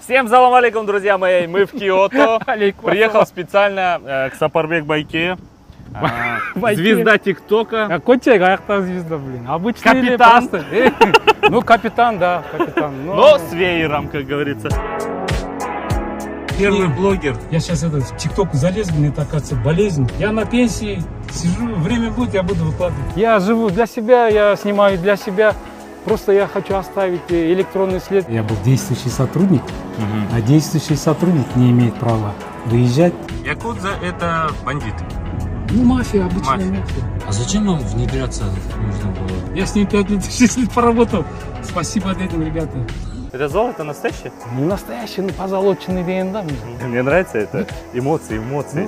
Всем салам алейкум, друзья мои, мы в Киото. Приехал специально к Сапарбек Байке. Звезда ТикТока. Какой тебе звезда, блин? Обычный или Капитан. просто? Ну, капитан, да, капитан. Но с веером, как говорится. Первый блогер. Я сейчас в ТикТок залез, мне так кажется, болезнь. Я на пенсии сижу, время будет, я буду выкладывать. Я живу для себя, я снимаю для себя. Просто я хочу оставить электронный след. Я был действующий сотрудник, а действующий сотрудник не имеет права выезжать. Якудза — это бандиты. Ну, мафия, обычная Мафия. мафия. А зачем вам внедряться нужно было? Я с ним 5 лет, 6 лет поработал. Спасибо этим ребятам. Это золото настоящее? Не настоящий, но позолоченный ДНД. Мне нравится это. Эмоции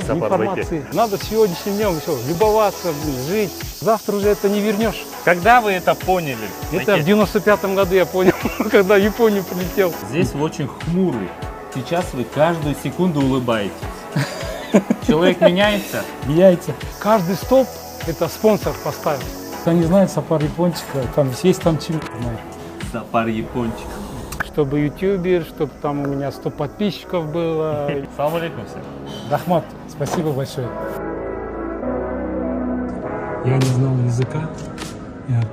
Сапарбеке. Информации. Надо сегодняшним днем все, любоваться, жить. Завтра уже это не вернешь. Когда вы это поняли? Это в 95-м году я понял, когда в Японию прилетел. Здесь вы очень хмурый. Сейчас вы каждую секунду улыбаетесь. Человек меняется? Меняется. Каждый стоп это спонсор поставил. Кто не знает Сапар Япончика, там есть там чем знает. Сапар Япончик. Чтобы ютубер, чтобы там у меня 100 подписчиков было. Салам алейкум всем. Рахмат, спасибо большое. Я не знал языка.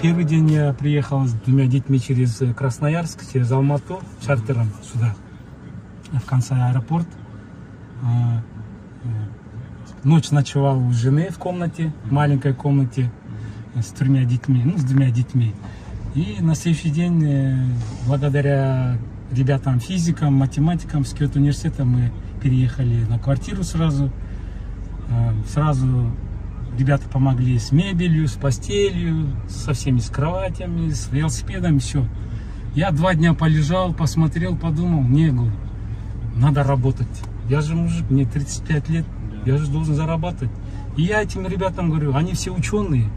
Первый день я приехал с 2 детьми через Красноярск, через Алмату, чартером сюда, в конце аэропорт. Ночь ночевал у жены в комнате, в маленькой комнате с 3 детьми, ну, с 2 детьми. И на следующий день, благодаря ребятам физикам, математикам с Киото университета, мы переехали на квартиру сразу. Сразу ребята помогли с мебелью, с постелью, со всеми, с кроватями, с велосипедом, все. Я 2 дня полежал, посмотрел, подумал, не, говорю, надо работать. Я же мужик, мне 35 лет, я же должен зарабатывать. И я этим ребятам говорю, они все ученые,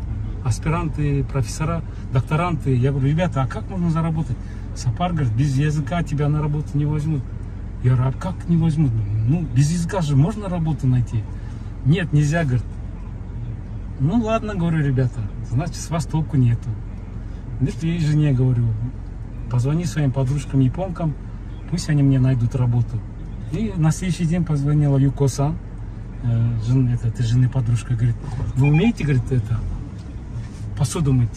аспиранты, профессора, докторанты. Я говорю, ребята, а как можно заработать? Сапар говорит, без языка тебя на работу не возьмут. Я говорю, а как не возьмут? Ну, без языка же можно работу найти. Нет, нельзя, говорит. Ну ладно, говорю, ребята, значит, с вас толку нету. И жене говорю, позвони своим подружкам японкам, пусть они мне найдут работу. И на следующий день позвонила Юко-сан, жены подружка, говорит, вы умеете, говорит, посуду мыть?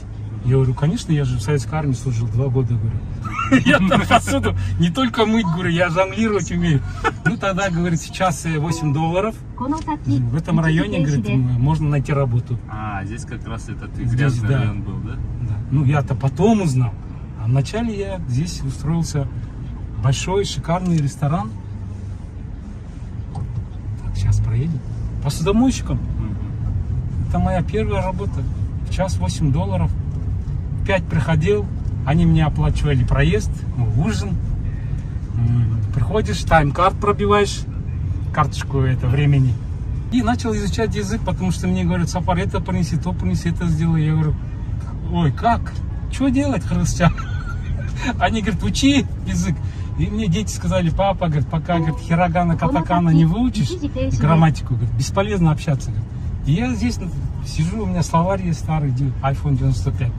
Я говорю, конечно, я же в советской армии служил 2 года, говорю. Я там посуду не только мыть, говорю, я жонглировать умею. Ну тогда, говорит, сейчас $8. В этом районе, говорит, можно найти работу. А, здесь как раз этот Здесь, грязный да. район был, да? Да. Ну я-то потом узнал. А вначале я здесь устроился в большой, шикарный ресторан. Так, сейчас проедем. Посудомойщиком. Это моя первая работа. В час $8. 5 приходил, они мне оплачивали проезд, ужин. Приходишь, тайм-карт пробиваешь, карточку времени. И начал изучать язык, потому что мне говорят, Сапар, это принеси, то принеси, это сделай. Я говорю, ой, как? Что делать, хрустя? Они говорят, учи язык. И мне дети сказали, папа, говорит, пока, говорит, хирогана, катакана не выучишь, грамматику, говорит, бесполезно общаться. Говорит. И я здесь сижу, у меня словарь есть старый, iPhone 95.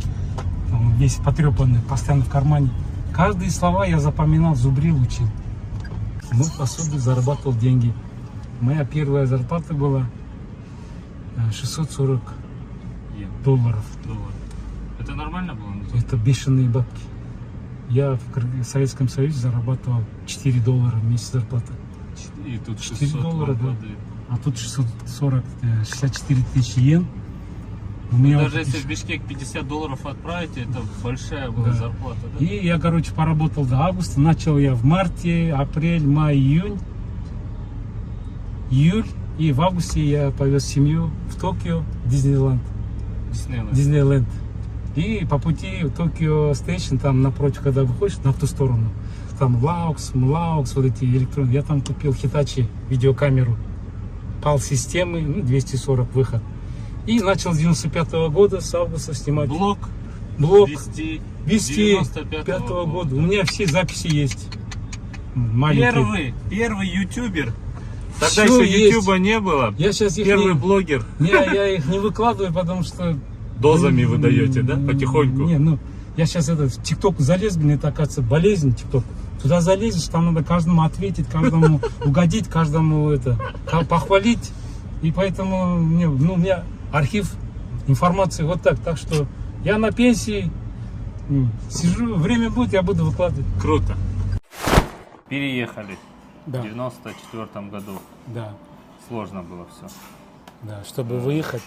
Он весь потрепанный, постоянно в кармане. Каждые слова я запоминал, зубрил, учил. Мы посуду зарабатывал деньги. Моя первая зарплата была $640. Это нормально было? Это бешеные бабки. Я в Советском Союзе зарабатывал $4 в месяц зарплата. И тут $4, да. А тут 640, 64 тысячи йен. У меня Даже если в Бишкек $50 отправите, это большая была зарплата, да? И я, короче, поработал до августа. Начал я в марте, апрель, май, июль. И в августе я повез семью в Токио, Диснейленд. И по пути в Токио Стейшн, там напротив, когда выходишь на ту сторону, там Лаукс, вот эти электронные. Я там купил Hitachi видеокамеру, PAL-системы, 240 выход. И начал с 95-го года, с августа снимать. Блог вести 95-го года. У меня все записи есть. Маленькие. Первый ютубер. Тогда Всё еще есть. ютуба не было. Я сейчас их Первый блогер. я их не выкладываю, потому что... Дозами вы даете, да? Потихоньку. Не, ну, я сейчас в ТикТок залез, мне так кажется, болезнь ТикТок. Туда залезешь, там надо каждому ответить, каждому угодить, каждому похвалить. И поэтому у меня архив информации вот так. Так что я на пенсии сижу, время будет, я буду выкладывать. Круто. Переехали Да. в 94 году. Да, Сложно было все. да, чтобы выехать,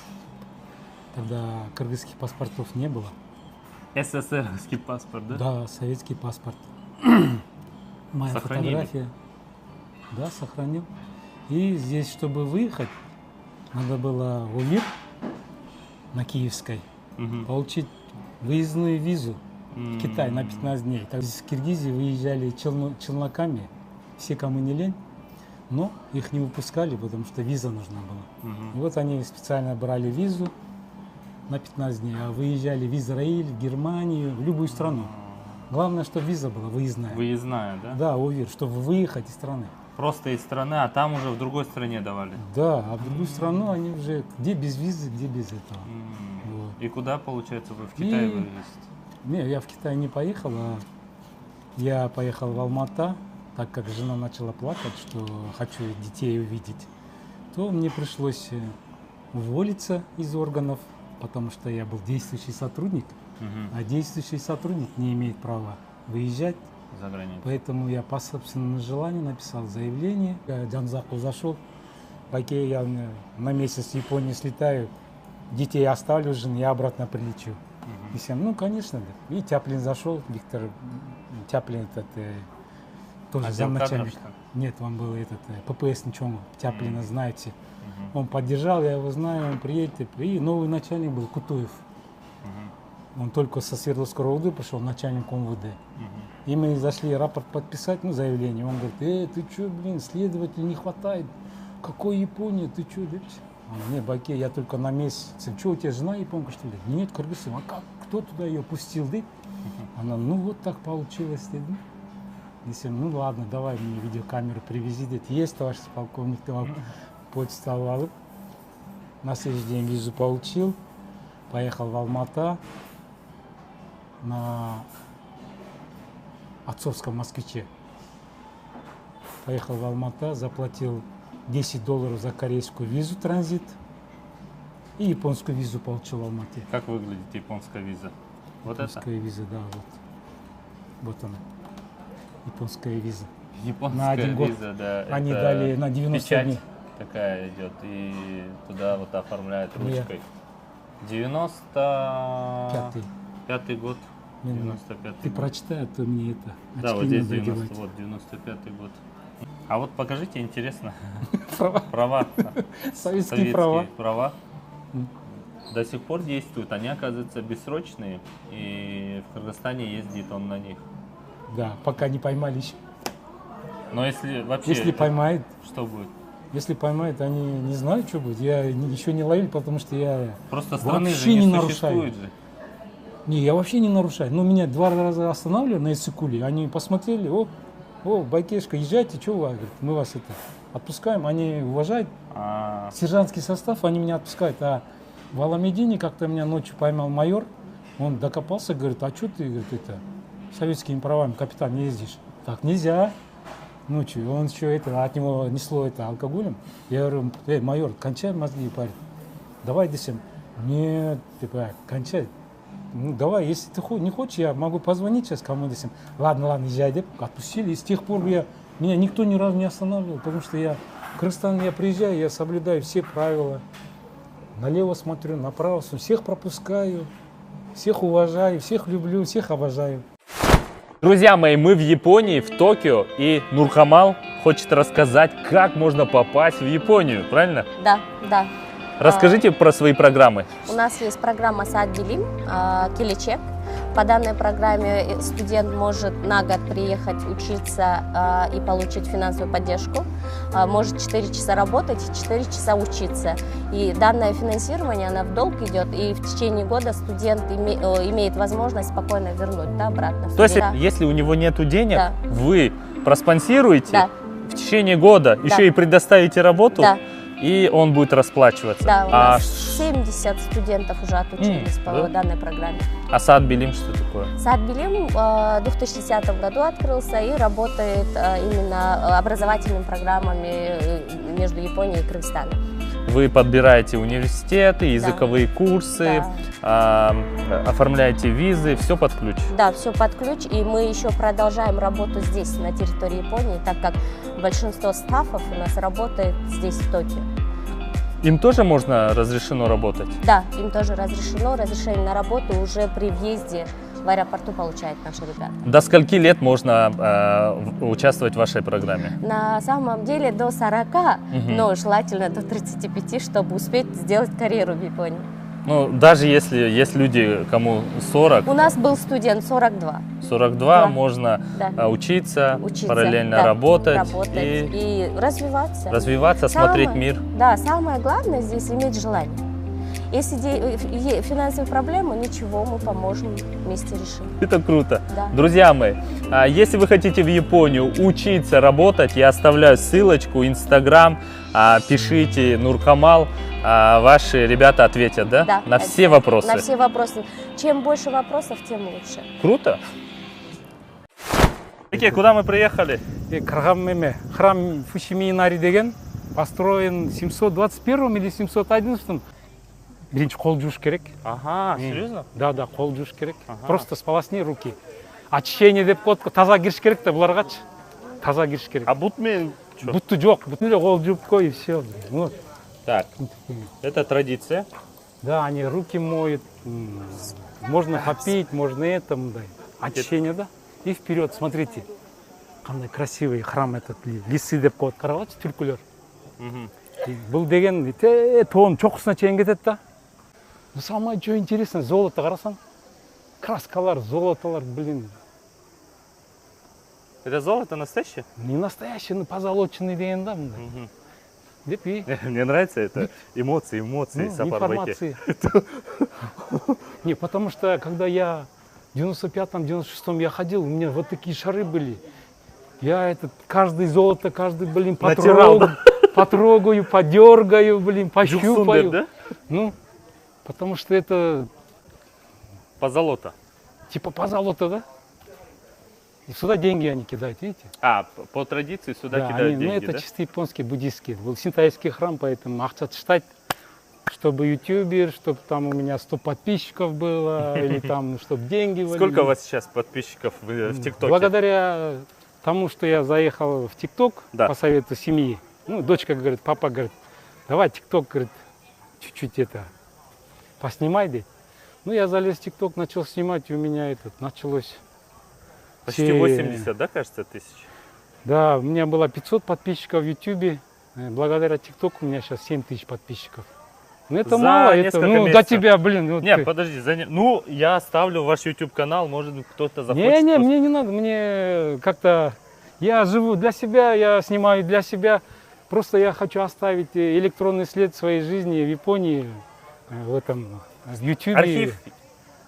тогда кыргызских паспортов не было. СССРский паспорт, да? Да, советский паспорт. Моя Сохранили? фотография. Да, сохранил. И здесь, чтобы выехать, надо было в УВИР на Киевской Мгм. получить выездную визу в Китай на 15 дней. Так, из Киргизии выезжали челноками, все, кому не лень, но их не выпускали, потому что виза нужна была. Мгм. И вот они специально брали визу на 15 дней, а выезжали в Израиль, в Германию, в любую страну. Главное, чтобы виза была выездная. Выездная, да? Да, УВИР, чтобы выехать из страны. Просто из страны, а там уже в другой стране давали. Да, а в другую страну они уже где без визы, где без этого. Вот. И куда, получается, вы в Китай И- выезжаете? Не, я в Китай не поехал, а я поехал в Алмата, так как жена начала плакать, что хочу детей увидеть, то мне пришлось уволиться из органов, потому что я был действующий сотрудник, Мгм. а действующий сотрудник не имеет права выезжать. За границей. Поэтому я по собственному желанию написал заявление. Я Джанзаку зашел. Байке, я на месяц в Японию слетаю, детей оставлю жене, я обратно прилечу. И всем, ну, конечно, да. И Тяплин зашел, Виктор Тяплин, тоже Отдел кадров, замначальник. что ли? Нет, он был ППС ничего, Тяплина знаете. Он поддержал, я его знаю, он приедет. И новый начальник был Кутуев. Он только со Свердловской РОВД пришел, начальник МВД. И мы зашли рапорт подписать, заявление. Он говорит, ты что, следователей не хватает. Какой Япония, ты что, да? Он говорит, не, Баке, я только на месяц. Что, у тебя жена японка, что ли? Нет, Кыргызстан. А как? Кто туда ее пустил, да? Она, вот так получилось, да? Если, ладно, давай мне видеокамеру привези, да? Есть, товарищ полковник, ты вам почту алып. На следующий день визу получил. Поехал в Алмата на отцовском москвиче. Поехал в Алмата, заплатил $10 за корейскую визу транзит и японскую визу получил в Алмате. Как выглядит японская виза? Вот это? Японская виза, да, вот. Вот она. Японская виза. Японская На 1 год. виза, да. Они это дали на 90 печать дней. такая идет, и туда вот оформляют Я. ручкой. 95-й Пятый. год. Не, 95-й Ты год. прочитай, а то мне это. Да, очки вот здесь надо одевать. 95-й год. А вот покажите, интересно, Права. права. Советские права. права М. до сих пор действуют. Они, оказывается, бессрочные, и в Кыргызстане ездит он на них. Да, пока не поймали еще. Но если вообще, Если поймает, что будет? Если поймают, они не знают, что будет. Я еще не ловил, потому что я Просто страны же вообще не не нарушаю. существует же. Не, я вообще не нарушаю. Но меня 2 раза останавливали на Иссыкуле. Они посмотрели, Байкешка, езжайте, что вы? Говорит, мы вас отпускаем. Они уважают А, сержантский состав, они меня отпускают. А в Аламедине как-то меня ночью поймал майор. Он докопался, говорит, а что ты, говорит, советскими правами, капитан, не ездишь? Так нельзя. Ночью. Он еще от него несло алкоголем. Я говорю, майор, кончай мозги, парень. Давай десем. Нет, кончай. Давай, если ты не хочешь, я могу позвонить сейчас кому десем. Ладно, езжай, деп, отпустили. И с тех пор меня никто ни разу не останавливал, потому что в Кыргызстан я приезжаю, я соблюдаю все правила. Налево смотрю, направо, всех пропускаю, всех уважаю, всех люблю, всех обожаю. Друзья мои, мы в Японии, в Токио, и Нуркамал хочет рассказать, как можно попасть в Японию, правильно? Да, да. Расскажите про свои программы. У нас есть программа «Саат-Дилим», «Келечек». По данной программе студент может на год приехать учиться и получить финансовую поддержку. Может 4 часа работать и 4 часа учиться. И данное финансирование, оно в долг идет, и в течение года студент имеет возможность спокойно вернуть обратно. То есть, Да. если у него нет денег, Да. вы проспонсируете Да. в течение года, Да. еще и предоставите работу, Да. и он будет расплачиваться. Да, у А нас 70 студентов уже отучились по да? данной программе. А Саад Билим что такое? Саад Билим в 2010 году открылся и работает именно образовательными программами между Японией и Кыргызстаном. Вы подбираете университеты, языковые курсы, оформляете визы, все под ключ. Да, все под ключ, и мы еще продолжаем работу здесь, на территории Японии, так как большинство стаффов у нас работает здесь, в Токио. Им тоже можно разрешено работать? Да, им тоже разрешено, разрешение на работу уже при въезде в аэропорту получают наши ребята. До скольки лет можно участвовать в вашей программе? На самом деле до 40, но желательно до 35, чтобы успеть сделать карьеру в Японии. Ну, даже если есть люди, кому 40. У нас был студент 42. 42, Да. можно Да. учиться, Учиться, параллельно да, работать и развиваться. развиваться, смотреть мир. Да, самое главное здесь иметь желание. Если финансовые проблемы, ничего, мы поможем, вместе решим. Это круто. Да. Друзья мои, если вы хотите в Японию учиться работать, я оставляю ссылочку, Инстаграм, пишите Нуркамал, ваши ребята ответят, да? Да, На все вопросы. На все вопросы. Чем больше вопросов, тем лучше. Круто. Окей, куда мы приехали? Каргаммеме, храм Фушиминари деген построен 721 или 711. Биринчи кол жууш керек. Ага, серьезно? Да, кол жууш керек. Ага. Просто сполосни руки. Очищение деп коет, таза кириш керек да буларгачы. Таза кириш керек. А бутмен что? Бутту жок, бутун эле кол жууп кой и все. Вот. Так, это традиция. Да, они руки моют, можно попить, можно это, мындай. Очищение, да? И вперед, смотрите. Қандай красивый храм этот, лисы деп коет, карагачы, түлкүлөр. Бул деген тоонун чокусуна чейин кетет да. Но самое что интересно, золото карасаң. Краскалар, золотолар, блин. Это золото настоящее? Не настоящий, но позолоченный деген да, мындай. Деп и Мне нравится это. Эмоции, информации. Не, потому что когда я в 95-м, 96-м я ходил, у меня вот такие шары были. Я каждый золото, каждый, блин, потрогаю, подергаю, блин, пощупаю. Да? Ну, потому что это Позолота. типа позолото, да? И сюда деньги они кидают, видите? По традиции сюда Да, кидают ну деньги, это да? чисто японский, буддийский. Был синтайский храм, поэтому акча штать, чтобы ютубер, чтобы там у меня 100 подписчиков было, или там, чтобы деньги были. Сколько у вас сейчас подписчиков в ТикТоке? Благодаря тому, что я заехал в ТикТок Да. по совету семьи, ну, дочка говорит, папа говорит, давай ТикТок, говорит, чуть-чуть это, поснимай, да. Ну, я залез в ТикТок, начал снимать, и у меня началось... Почти все- 80, да, кажется, тысяч? Да, у меня было 500 подписчиков в Ютубе. Благодаря ТикТоку у меня сейчас 7 тысяч подписчиков. Ну это За мало, это, несколько ну, до месяцев. тебя, блин. Вот Не, ты- подожди, ну, я оставлю ваш YouTube канал, может быть, кто-то захочет. Не, просто- мне не надо, мне как-то... Я живу для себя, я снимаю для себя. Просто я хочу оставить электронный след своей жизни в Японии, в этом, в Ютубе. Архив,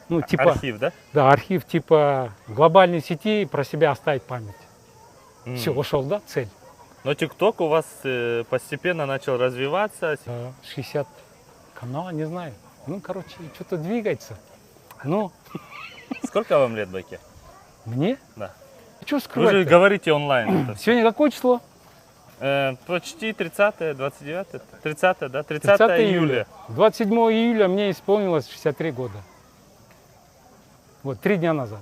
Ну, типа, архив, да? да, архив типа глобальной сети, про себя оставить память. Все, ушел, да, цель? Но TikTok у вас постепенно начал развиваться. Да, 60 канала, не знаю. Ну, короче, что-то двигается. Ну, Сколько вам лет, Байке? мне? Да. Что Вы же скрывать? говорите онлайн. это. Сегодня какое число? Почти 30-е, 29-е, 30-е, да? 30 30 июля. 27 июля мне исполнилось 63 года. Вот, 3 дня назад.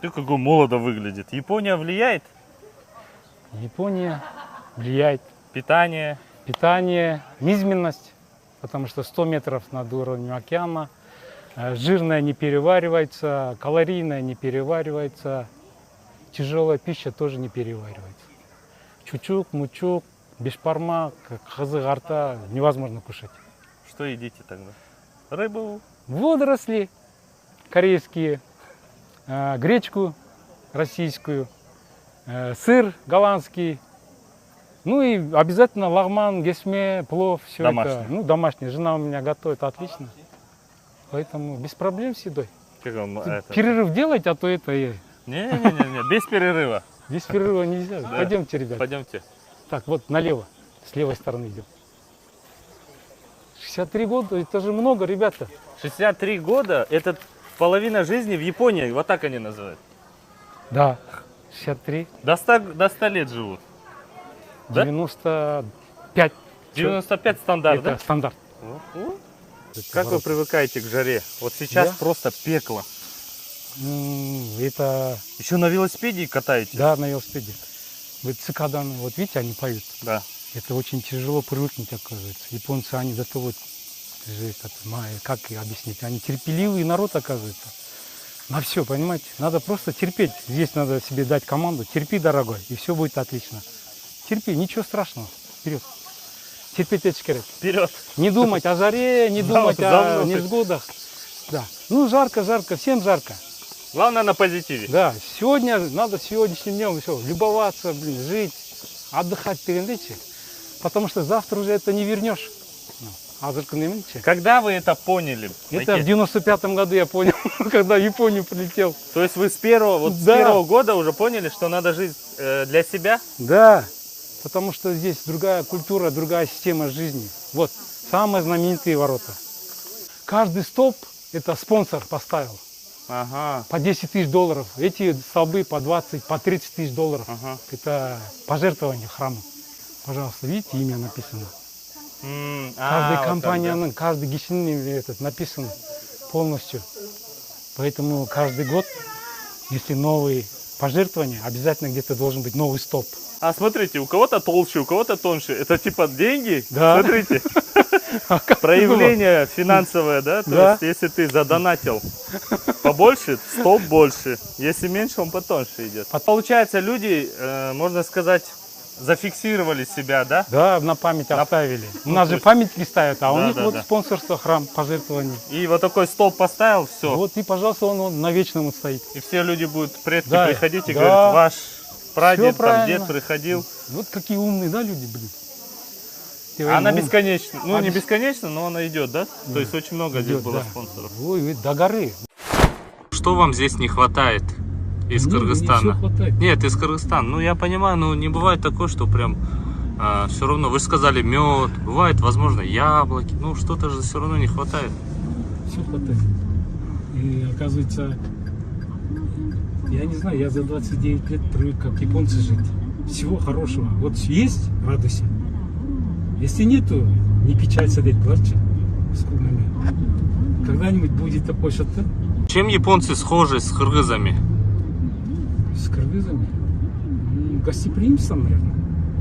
Ты какой молодо выглядит. Япония влияет? Япония влияет. Питание. Питание, низменность, потому что 100 метров над уровнем океана. Жирное не переваривается, калорийное не переваривается. Тяжелая пища тоже не переваривается. Чучук, мучук, бешпармак, кызык арта невозможно кушать. Что едите тогда? Рыбу. Водоросли корейские, гречку российскую, сыр голландский. Ну и обязательно лагман, гесме, плов, все Домашний. это. Ну, домашний. Жена у меня готовит отлично. Поэтому без проблем с едой. Как вам это? Перерыв делать, а то это Не, без перерыва. без перерыва нельзя. Да. Пойдемте, ребята. Пойдемте. Так, вот налево, с левой стороны идем. 63 года, это же много, ребята. 63 года – это половина жизни в Японии, вот так они называют. Да, 63, До 100 лет живут. Да? 95. 95 стандарт, Это да? стандарт. Как вы привыкаете к жаре? Вот сейчас Я? просто пекло. Это, Еще на велосипеде катаетесь? да, на велосипеде. Вот цикаданы, вот видите, они поют. Да. Это очень тяжело привыкнуть, оказывается. Японцы, они до того, как и объяснить, они терпеливый народ, оказывается. На все, понимаете, надо просто терпеть. Здесь надо себе дать команду, терпи, дорогой, и все будет отлично. Терпи, ничего страшного, вперед. Терпеть это керек. Вперед! Не думать о жаре, не думать о Завнутрь. невзгодах. Да. Ну, жарко, всем жарко. Главное на позитиве. Да, сегодня надо сегодняшним днем все, любоваться, жить, отдыхать, передачи. Потому что завтра уже это не вернешь. Когда вы это поняли? Это в 95-м году я понял, когда в Японию прилетел. То есть вы с первого года уже поняли, что надо жить для себя? Да, потому что здесь другая культура, другая система жизни. Вот, самые знаменитые ворота. Каждый столб это спонсор поставил. Ага. По 10 тысяч долларов. Эти столбы по 20, по 30 тысяч долларов. Ага. Это пожертвование храму. Пожалуйста, видите, имя написано. Каждая компания, вот так, да. каждый гишин этот написан полностью. Поэтому каждый год, если новые пожертвования, обязательно где-то должен быть новый столб. А смотрите, у кого-то толще, у кого-то тоньше. Это типа деньги? Да. Смотрите. Проявление финансовое, да? То есть, если ты задонатил побольше, столб больше. Если меньше, он потоньше идет. Получается, люди, можно сказать, зафиксировали себя, да? Да, на память оставили. У нас же памятники ставят, а у них вот спонсорство, храм, пожертвования. И вот такой столб поставил, все. Вот, и, пожалуйста, он на вечном вот стоит. И все люди будут, предки Да, приходить и да. говорят, ваш прадед, Всё там, дед правильно. приходил. Вот какие умные, да, люди, блин. Она бесконечна. Ну, не бесконечно, но она идет, да? То есть очень много здесь Идет, было да. спонсоров. Ой, до горы. Что вам здесь не хватает из Кыргызстана? всё хватает. Нет, из Кыргызстана. Ну, я понимаю, но не бывает такое, что прям все равно, вы же сказали мед, бывает, возможно, яблоки. Ну, что-то же все равно не хватает. Все хватает. И оказывается, я не знаю, я за 29 лет привык как японцы жить. Всего хорошего. Вот есть, радуйся. Если нету, не печалься, дед, плачь. Когда-нибудь будет такое что-то. Чем японцы схожи с кыргызами? С кыргызами? Гостеприимством, наверное.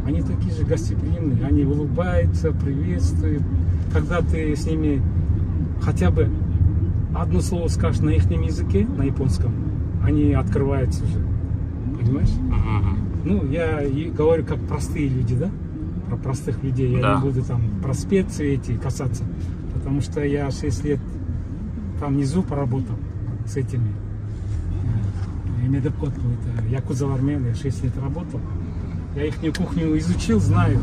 Они такие же гостеприимные. Они улыбаются, приветствуют. Когда ты с ними хотя бы одно слово скажешь на их языке, на японском, они открываются уже. Понимаешь? Ну, я и говорю как простые люди, да? Про простых людей. Я не буду там про специи эти касаться. Потому что я 6 лет там внизу поработал с этими. Медокот, это якудза в Армении, я 6 лет работал. Я их кухню изучил, знаю.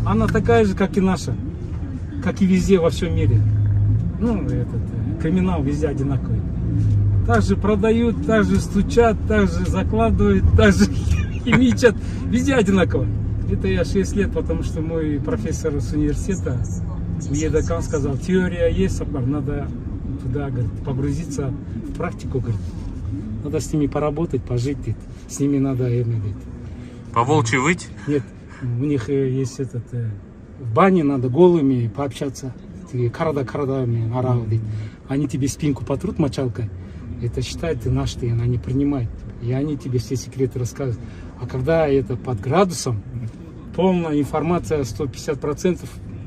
Она такая же, как и наша. Как и везде во всем мире. Ну, криминал везде одинаковый. Так же продают, так же стучат, так же закладывают, так же химичат. Везде одинаково. Это я 6 лет, потому что мой профессор с университета, Едакан, сказал, теория есть, надо туда, говорит, погрузиться в практику, говорит. Надо с ними поработать, пожить, с ними надо, По волчьи выть? Нет, у них есть в бане надо голыми пообщаться, карада-карадами, орал, они тебе спинку потрут мочалкой, это считают, ты наш, она не принимает, и они тебе все секреты рассказывают. А когда это под градусом, полная информация, 150%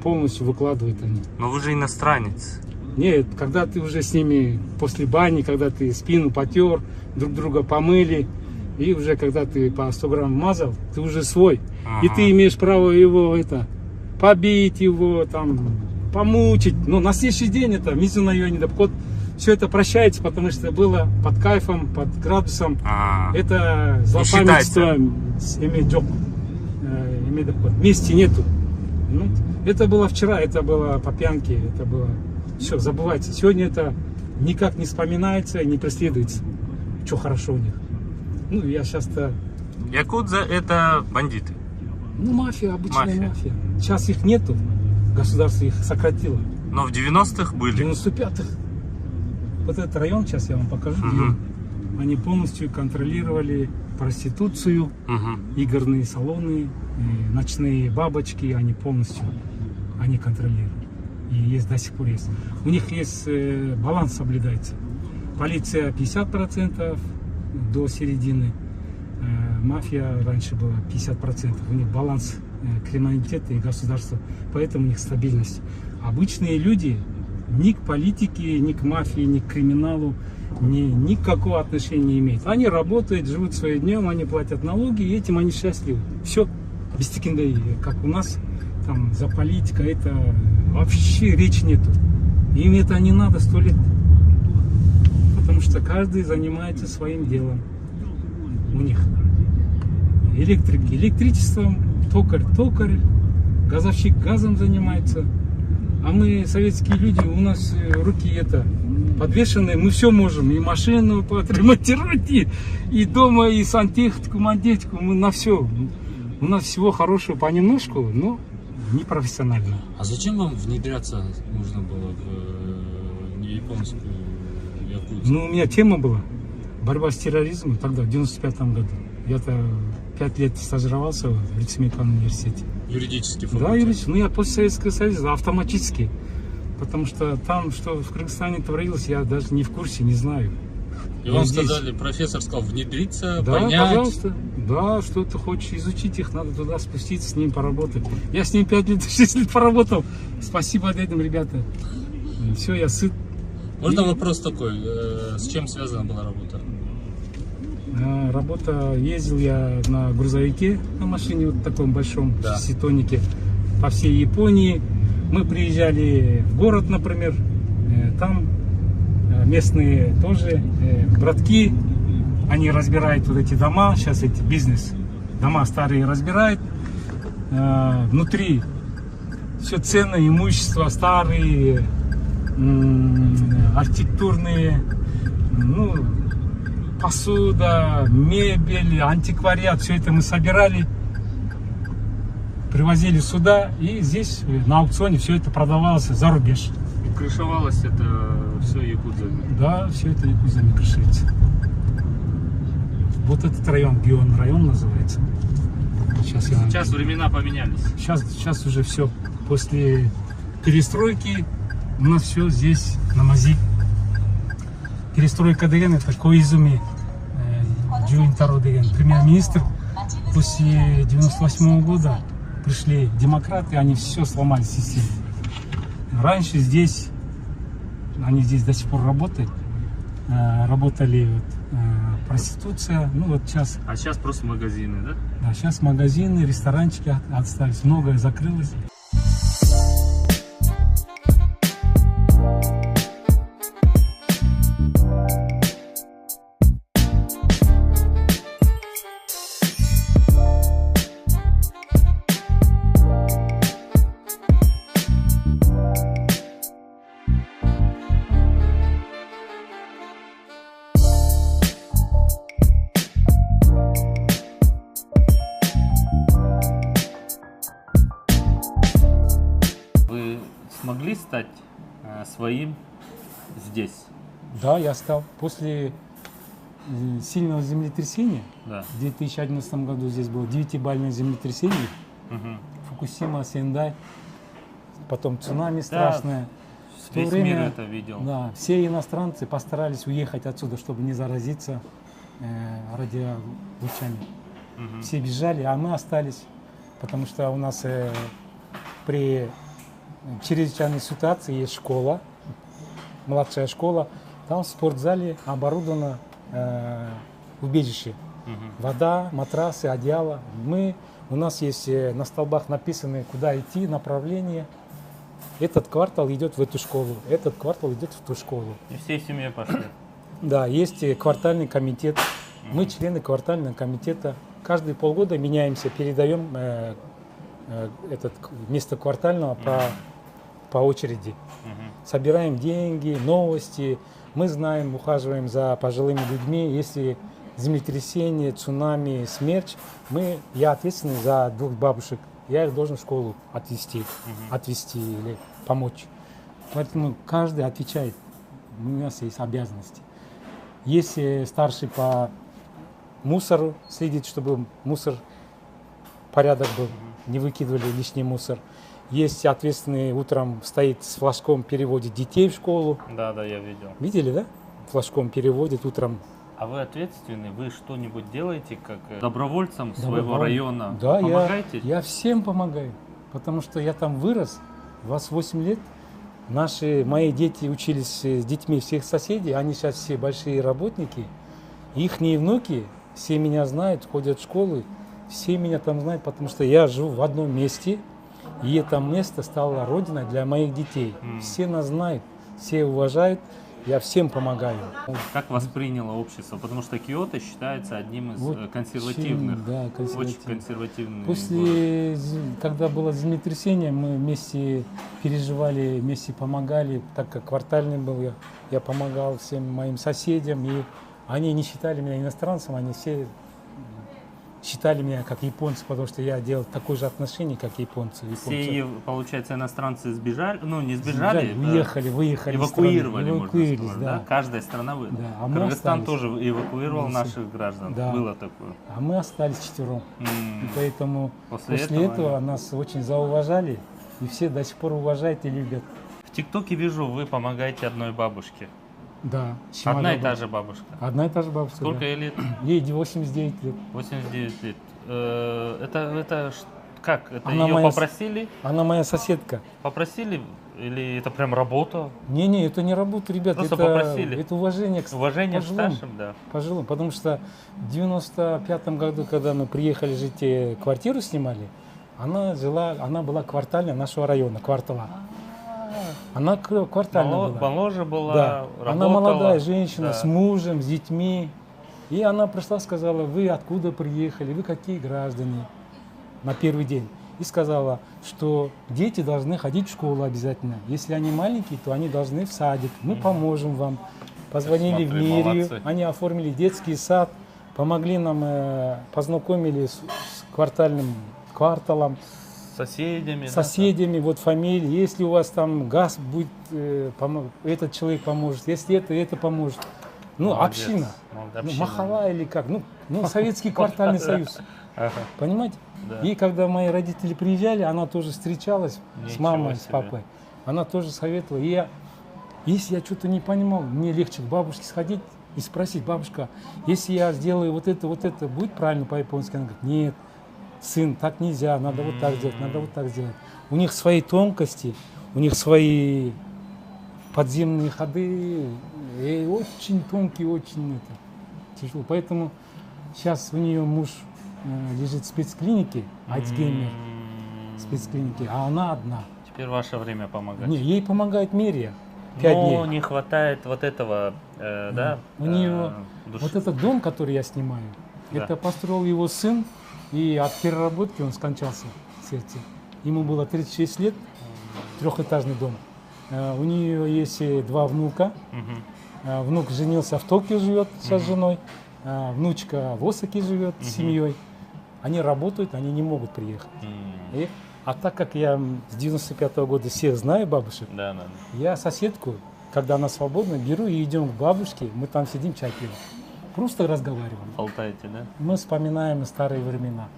полностью выкладывают они. Но вы же иностранец. Нет, когда ты уже с ними после бани, когда ты спину потер, друг друга помыли, и уже когда ты по 100 грамм мазал, ты уже свой. И ты имеешь право его побить его, там, помучить. Но на следующий день это мизунайони, все это прощается, потому что было под кайфом, под градусом. Это злопамятство вместе нету. Это было вчера, это было по пьянке, это было... Все, забывайте. Сегодня это никак не вспоминается, не преследуется. Что хорошо у них. Ну, я сейчас-то... Якудза это бандиты. Ну, мафия, обычная мафия. Сейчас их нету. Государство их сократило. Но в 90-х В были. 95-х. Вот этот район, сейчас я вам покажу, Мгм. где они полностью контролировали проституцию, Мгм. игорные салоны, и ночные бабочки, они полностью они контролируют. И есть до сих пор есть. У них есть баланс соблюдается. Полиция 50% до середины. Мафия раньше была 50%. У них баланс криминалитета и государства. Поэтому у них стабильность. Обычные люди ни к политике, ни к мафии, ни к криминалу никакого отношения не имеют. Они работают, живут своим днем, они платят налоги, и этим они счастливы. Все. Без тикиндаи. Как у нас там за политика, это вообще речи нету. Им это не надо 100 лет. Потому что каждый занимается своим делом. У них электрики электричеством, токарь, газовщик газом занимается. А мы, советские люди, у нас руки подвешенные, мы все можем. И машину отремонтировать, и дома, и сантехнику, мантехнику, мы на все. У нас всего хорошего понемножку, но не профессионально. А зачем вам внедряться нужно было в японскую якудзу? Ну, у меня тема была борьба с терроризмом тогда, в 95-м году. Я-то 5 лет стажировался в Лицемейкан университете. Юридический Да, факультет. юридически. Ну, я после Советского Союза автоматически. Потому что там, что в Кыргызстане творилось, я даже не в курсе, не знаю. И вам здесь. сказали, профессор сказал, внедриться, Да, понять. пожалуйста. Да, что ты хочешь изучить их, надо туда спуститься, с ним поработать. Я с ним 5 лет, 6 лет поработал. Спасибо этим, ребята. Все, я сыт. Можно И- вопрос такой, с чем связана была работа? Работа, ездил я на грузовике, на машине вот таком большом, Да. шеститоннике, по всей Японии. Мы приезжали в город, например, там местные тоже братки, они разбирают вот эти дома, сейчас эти бизнес, дома старые разбирают, внутри все ценное имущество, старые, архитектурные, ну, посуда, мебель, антиквариат, все это мы собирали, привозили сюда, и здесь на аукционе все это продавалось за рубеж. И крышевалось это все якудзами. Да, все это якудзами крышится. Вот этот район, Бион район называется. Сейчас я вам... Сейчас времена поменялись. Сейчас уже все. После перестройки у нас все здесь на мази. Перестройка деген это Коизуми Джуинтаро деген премьер-министр. После 98 года пришли демократы, они все сломали систему. Раньше здесь, они здесь до сих пор работают, работали проституция, ну вот сейчас, А сейчас просто магазины, да? да, сейчас магазины, ресторанчики остались, многое закрылось. Вы смогли стать своим здесь? Да, я стал. После сильного землетрясения, Да. в 2011 году здесь было 9-бальное землетрясение, Мгм. Фукусима, Сендай, потом цунами страшное. В то Весь время, мир это видел. да, все иностранцы постарались уехать отсюда, чтобы не заразиться радиолучами. Мгм. Все бежали, а мы остались, потому что у нас при чрезвычайной ситуации есть школа, младшая школа. Там в спортзале оборудовано убежище. Мгм. Вода, матрасы, одеяло. У нас есть на столбах написано, куда идти, направление. Этот квартал идет в эту школу, этот квартал идет в ту школу. И всей семьей пошли. Да, есть квартальный комитет. Мы члены квартального комитета. Каждые полгода меняемся, передаем место квартального по очереди. Мгм. Собираем деньги, новости. Мы знаем, ухаживаем за пожилыми людьми. Если землетрясение, цунами, смерч, я ответственный за 2 бабушек. Я их должен в школу отвезти или помочь. Поэтому каждый отвечает. У нас есть обязанности. Если старший по мусору следит, чтобы мусор, порядок был, не выкидывали лишний мусор. Есть ответственный, утром стоит с флажком, переводит детей в школу. Да, я видел. Видели, да? Флажком переводит утром. А вы ответственны? Вы что-нибудь делаете как добровольцам своего района? Да, помогаете? я всем помогаю, потому что я там вырос, 28 лет. Мои дети учились с детьми всех соседей, они сейчас все большие работники. Ихние внуки все меня знают, ходят в школы, все меня там знают, потому что я живу в одном месте, и это место стало родиной для моих детей. Все нас знают, все уважают. Я всем помогаю. Как восприняло общество? Потому что Киото считается одним из Вот консервативных. да, Очень консервативный город. После, когда было землетрясение, мы вместе переживали, вместе помогали, так как квартальный был, я помогал всем моим соседям, и они не считали меня иностранцем, они все считали меня как японца, потому что я делал такое же отношение, как японцы. Все, получается, иностранцы сбежали, ну не сбежали, выехали, эвакуировали, можно эвакуировались, сказать, да? Каждая страна вы. Да, а мы Кыргызстан остались. тоже эвакуировал Мы наших граждан, да. было такое. А мы остались четвером. И поэтому После после этого они- нас очень зауважали, и все до сих пор уважают и любят. В ТикТоке вижу, вы помогаете одной бабушке. Да. Одна и та же бабушка. Одна и та же бабушка. Сколько да. ей лет? Ей 89 лет. 89 лет. Как? Это Она ее моя попросили? Она моя соседка. Попросили? Или это прям работа? Не, это не работа, ребят. Просто это, попросили. это уважение к Уважение к пожилым. старшим, да. Пожилым. Потому что в 95 году, когда мы приехали жить, квартиру снимали, она была квартальная нашего района, квартала. Она квартальная была. Моложе была, Да. работала. Она молодая женщина Да. с мужем, с детьми. И она пришла, сказала: вы откуда приехали, вы какие граждане, на первый день. И сказала, что дети должны ходить в школу обязательно. Если они маленькие, то они должны в садик. Мы поможем вам. Позвонили в Смотри, мэрию, молодцы. они оформили детский сад, помогли нам, познакомили с квартальным кварталом, Соседями. соседями, вот фамилии. Если у вас там газ будет, этот человек поможет. Если это поможет. Ну, Молодец. община. Молодец, Ну, община. Махала или как. Ну, Советский квартальный союз. Ага. Понимаете? Да. И когда мои родители приезжали, она тоже встречалась с Ничего мамой, с себе. папой. Она тоже советовала. И если я что-то не понимал, мне легче к бабушке сходить и спросить: бабушка, если я сделаю вот это, будет правильно по-японски? Она говорит: нет, сын, так нельзя, надо вот так сделать, надо вот так сделать. У них свои тонкости, у них свои подземные ходы, и очень тонкие, очень тяжело. Поэтому сейчас у нее муж лежит в спецклинике, Альцгеймер, в спецклинике, а она одна. Теперь ваше время помогать. Не, ей помогает Мерия 5 Но дней. не хватает вот этого, да? У нее души. вот этот дом, который я снимаю, Да. это построил его сын, и от переработки он скончался в сердце. Ему было 36 лет, трехэтажный дом. У нее есть 2 внука. Мгм. Внук женился в Токио, живет со женой. Внучка в Осаке живет с семьей. Они работают, они не могут приехать. А так как я с 95-го года всех знаю, бабушек, Да. я соседку, когда она свободна, беру и идем к бабушке, мы там сидим, чай пьем. Просто разговариваем. Болтаете, да? Мы вспоминаем старые времена.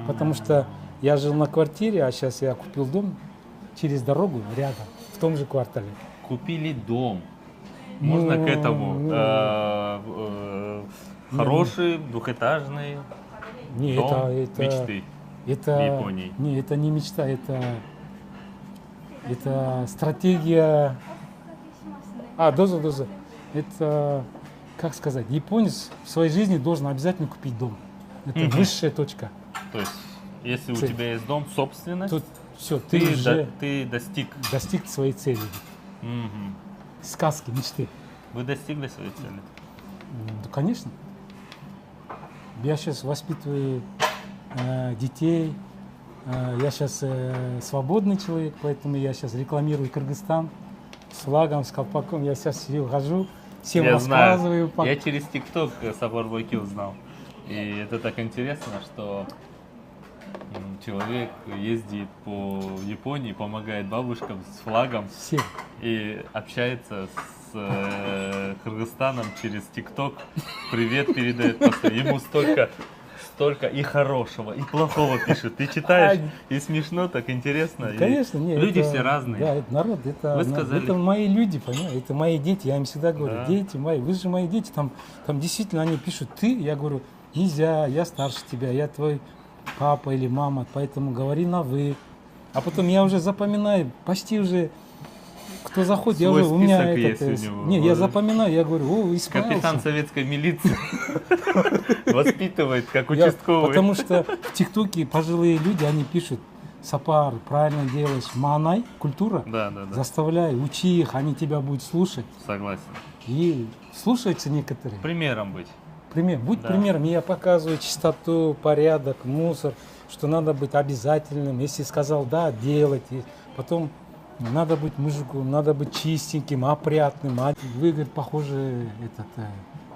Потому что я жил на квартире, а сейчас я купил дом через дорогу рядом, в том же квартале. Купили дом. Можно Ну, к этому? ну. Хороший, двухэтажный Не, дом это мечты. Это, в Японии. Не, это не мечта, это стратегия. Доза. Это, как сказать, японец в своей жизни должен обязательно купить дом. Это высшая точка. То есть, если у Цель. тебя есть дом, собственность, Тут все, ты ты, уже ты достиг. достиг своей цели. Мгм. Сказки, мечты. Вы достигли своей цели? Да, конечно. Я сейчас воспитываю детей. Я сейчас свободный человек, поэтому я сейчас рекламирую Кыргызстан с флагом, с колпаком. Я сейчас хожу, всем Я рассказываю. знаю. Я через ТикТок Собор Бойки узнал. И это так интересно, что человек ездит по Японии, помогает бабушкам с флагом Все. и общается с Кыргызстаном через ТикТок. Привет передает постоянно. Ему столько и хорошего, и плохого пишет. Ты читаешь, и смешно, так интересно. И Конечно, нет. люди это- все разные. Да, это народ, это, Вы сказали- это мои люди, понимаете, это мои дети, я им всегда говорю, Да. дети мои, вы же мои дети, там действительно они пишут, ты, я говорю, нельзя, я старше тебя, я твой папа или мама, поэтому говори на вы. А потом я уже запоминаю, почти уже, кто заходит, я Свой уже, у меня список этот, есть у него. не, я запоминаю, я говорю, о, исправился. Капитан советской милиции воспитывает, как Я- участковый. потому что в ТикТоке пожилые люди, они пишут, Сапар, правильно делаешь, манай, культура, Да. заставляй, учи их, они тебя будут слушать. Согласен. И слушаются некоторые. Примером быть. Будь Да. примером, я показываю чистоту, порядок, мусор, что надо быть обязательным. Если сказал да, делать. И потом надо быть мужиком, надо быть чистеньким, опрятным. А вы, говорит, похожи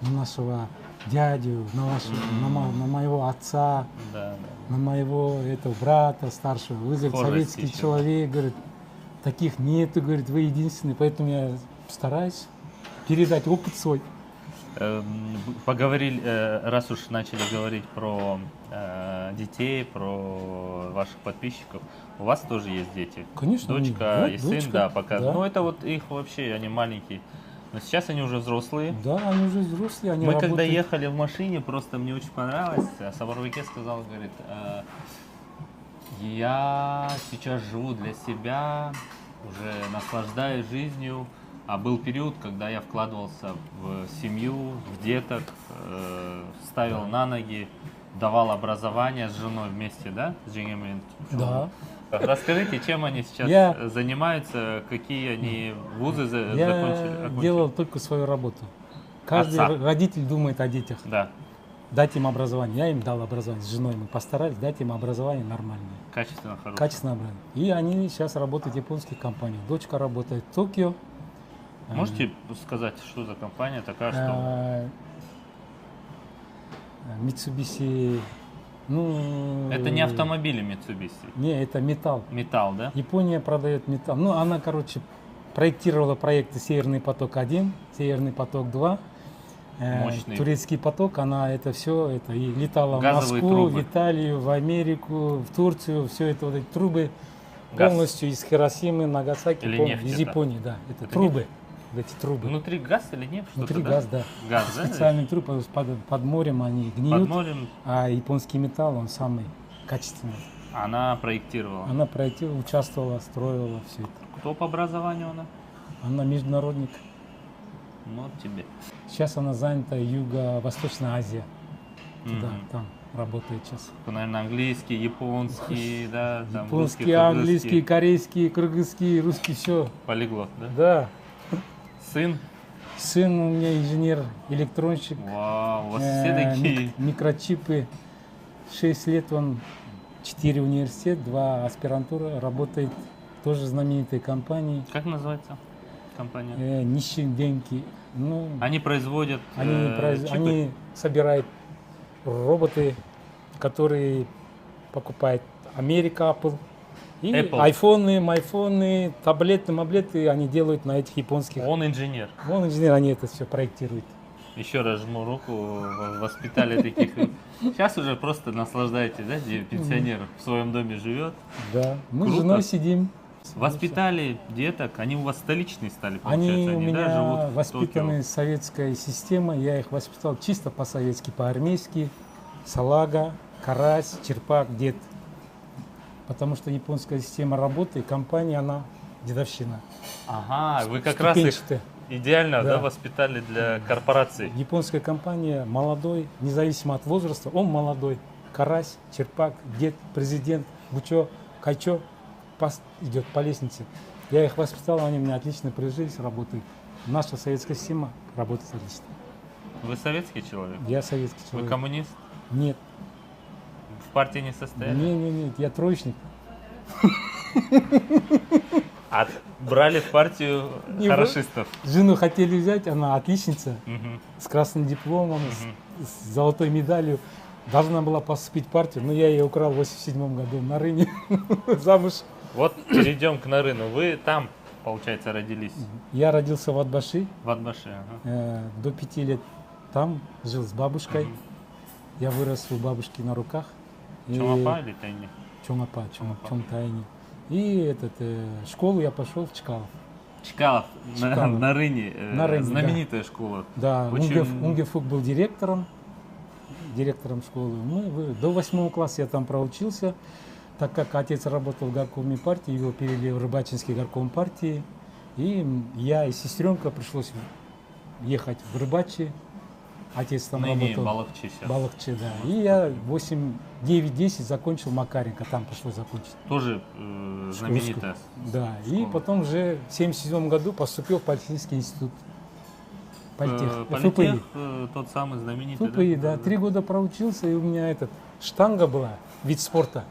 на нашего дядю, на моего отца, Да. на моего брата старшего. Вы, говорит, Схожести советский еще. человек, говорит, таких нету, говорит, вы единственный. Поэтому я стараюсь передать опыт свой. Поговорили, раз уж начали говорить про детей, про ваших подписчиков, у вас тоже есть дети? Конечно, Дочка вот и сын, дочка, да, показывают. да. Ну, это вот их вообще, они маленькие. Но сейчас они уже взрослые. Да, они уже взрослые, они Мы когда работают. ехали в машине, просто мне очень понравилось, Сабарвике сказал, говорит, я сейчас живу для себя, уже наслаждаюсь жизнью, а был период, когда я вкладывался в семью, в деток, ставил на ноги, давал образование с женой вместе, да, с Джингемен? Да. Расскажите, чем они сейчас Я- занимаются, какие они вузы Я закончили? делал только свою работу. Каждый Отца. родитель думает о детях. Да, Дать им образование. Я им дал образование. С женой мы постарались дать им образование нормальное. качественно хорошее. Качественное образование. И они сейчас работают в японских компаниях. Дочка работает в Токио. Можете сказать, что за компания такая, что... Mitsubishi. Ну, Это не автомобили Mitsubishi, Не, это металл. металл, да? Япония продает металл. Ну, она, проектировала проекты «Северный поток-1», «Северный поток-2», Мощный. «Турецкий поток». Она это все, и летала в Газовые Москву, трубы. в Италию, в Америку, в Турцию. Все это, вот эти трубы Газ. полностью из Хиросимы, Нагасаки, Или полностью, нефть из это? Японии, да. Это Это трубы, вот эти трубы. Внутри газ или нет? Что-то, Внутри да? газ, да. Газ, да? Специальные трубы, потому что под морем они гниют, Под морем а японский металл, он самый качественный. она проектировала. Она проектировала, участвовала, строила все это. Кто по образованию она? Она международник. Ну, вот тебе. Сейчас она занята Юго-Восточная Азия. Туда, Мгм. там работает сейчас. Наверное, английский, японский, да? Там русский, Японский, английский, кыргызский. корейский, кыргызский, русский, все. Полиглот, да? Да. Сын? Сын у меня инженер-электронщик. Вау, у вас все такие. Микрочипы. 6 лет он, 4 университет, 2 аспирантура, работает тоже в знаменитой компании. Как называется компания? Нищие деньги. Ну, Они производят чипы? они собирают роботы, которые покупает Америка, Apple. И Apple. айфоны, таблеты, они делают на этих японских. Он инженер. Вон инженер, они это все проектируют. Еще раз жму руку, воспитали таких. Сейчас уже просто наслаждаетесь, да, где пенсионер в своем доме живет. Да. Мы Круто. с женой сидим. Воспитали деток, они у вас столичные стали, Они получается, у меня да, живут в воспитаны Токио. советской системой. Я их воспитал чисто по-советски, по-армейски. Салага, карась, черпак, дед. Потому что японская система работы, компания, она дедовщина. Ага, вы как раз их Ступенчатая. идеально Да. воспитали для корпорации. Японская компания молодой, независимо от возраста, он молодой. Карась, черпак, дед, президент, бучо, кайчо идет по лестнице. Я их воспитал, они у меня отлично прижились, работают. Наша советская система работает отлично. Вы советский человек? Я советский Вы человек. коммунист? Нет, В партии не состояли? нет, я троечник. А брали в партию Не хорошистов? Жену хотели взять, она отличница, Мгм. с красным дипломом, с золотой медалью. Должна была поступить в партию, но я ее украл в 87 году на Рыне замуж. Вот перейдем к Нарыну. Вы там, получается, родились? Я родился в Атбаши, В Атбаше. Ага. до 5 лет там жил с бабушкой. Я вырос у бабушки на руках. Чумапа или Тайни? Чумапа, Чумтайни. И школу я пошел в Чкалов. Чкалов, Чкалов. на Рыне, На Рыне, знаменитая школа. Да, Очень- Унгефук был директором школы. До 8 класса я там проучился, так как отец работал в горкоме партии, его перевели в Рыбачинский горком партии. И я и сестренка пришлось ехать в Рыбачи. Отец там Ныне работал. Балахчи сейчас. Балахчи, да. И я 9-10 закончил Макаренко, там пришлось закончить. Тоже знаменитая. Да, и потом уже в 1977 году поступил в политехнический институт. Политех, Политех, тот самый знаменитый. ФПИ, да. 3 года проучился, и у меня штанга была, вид спорта.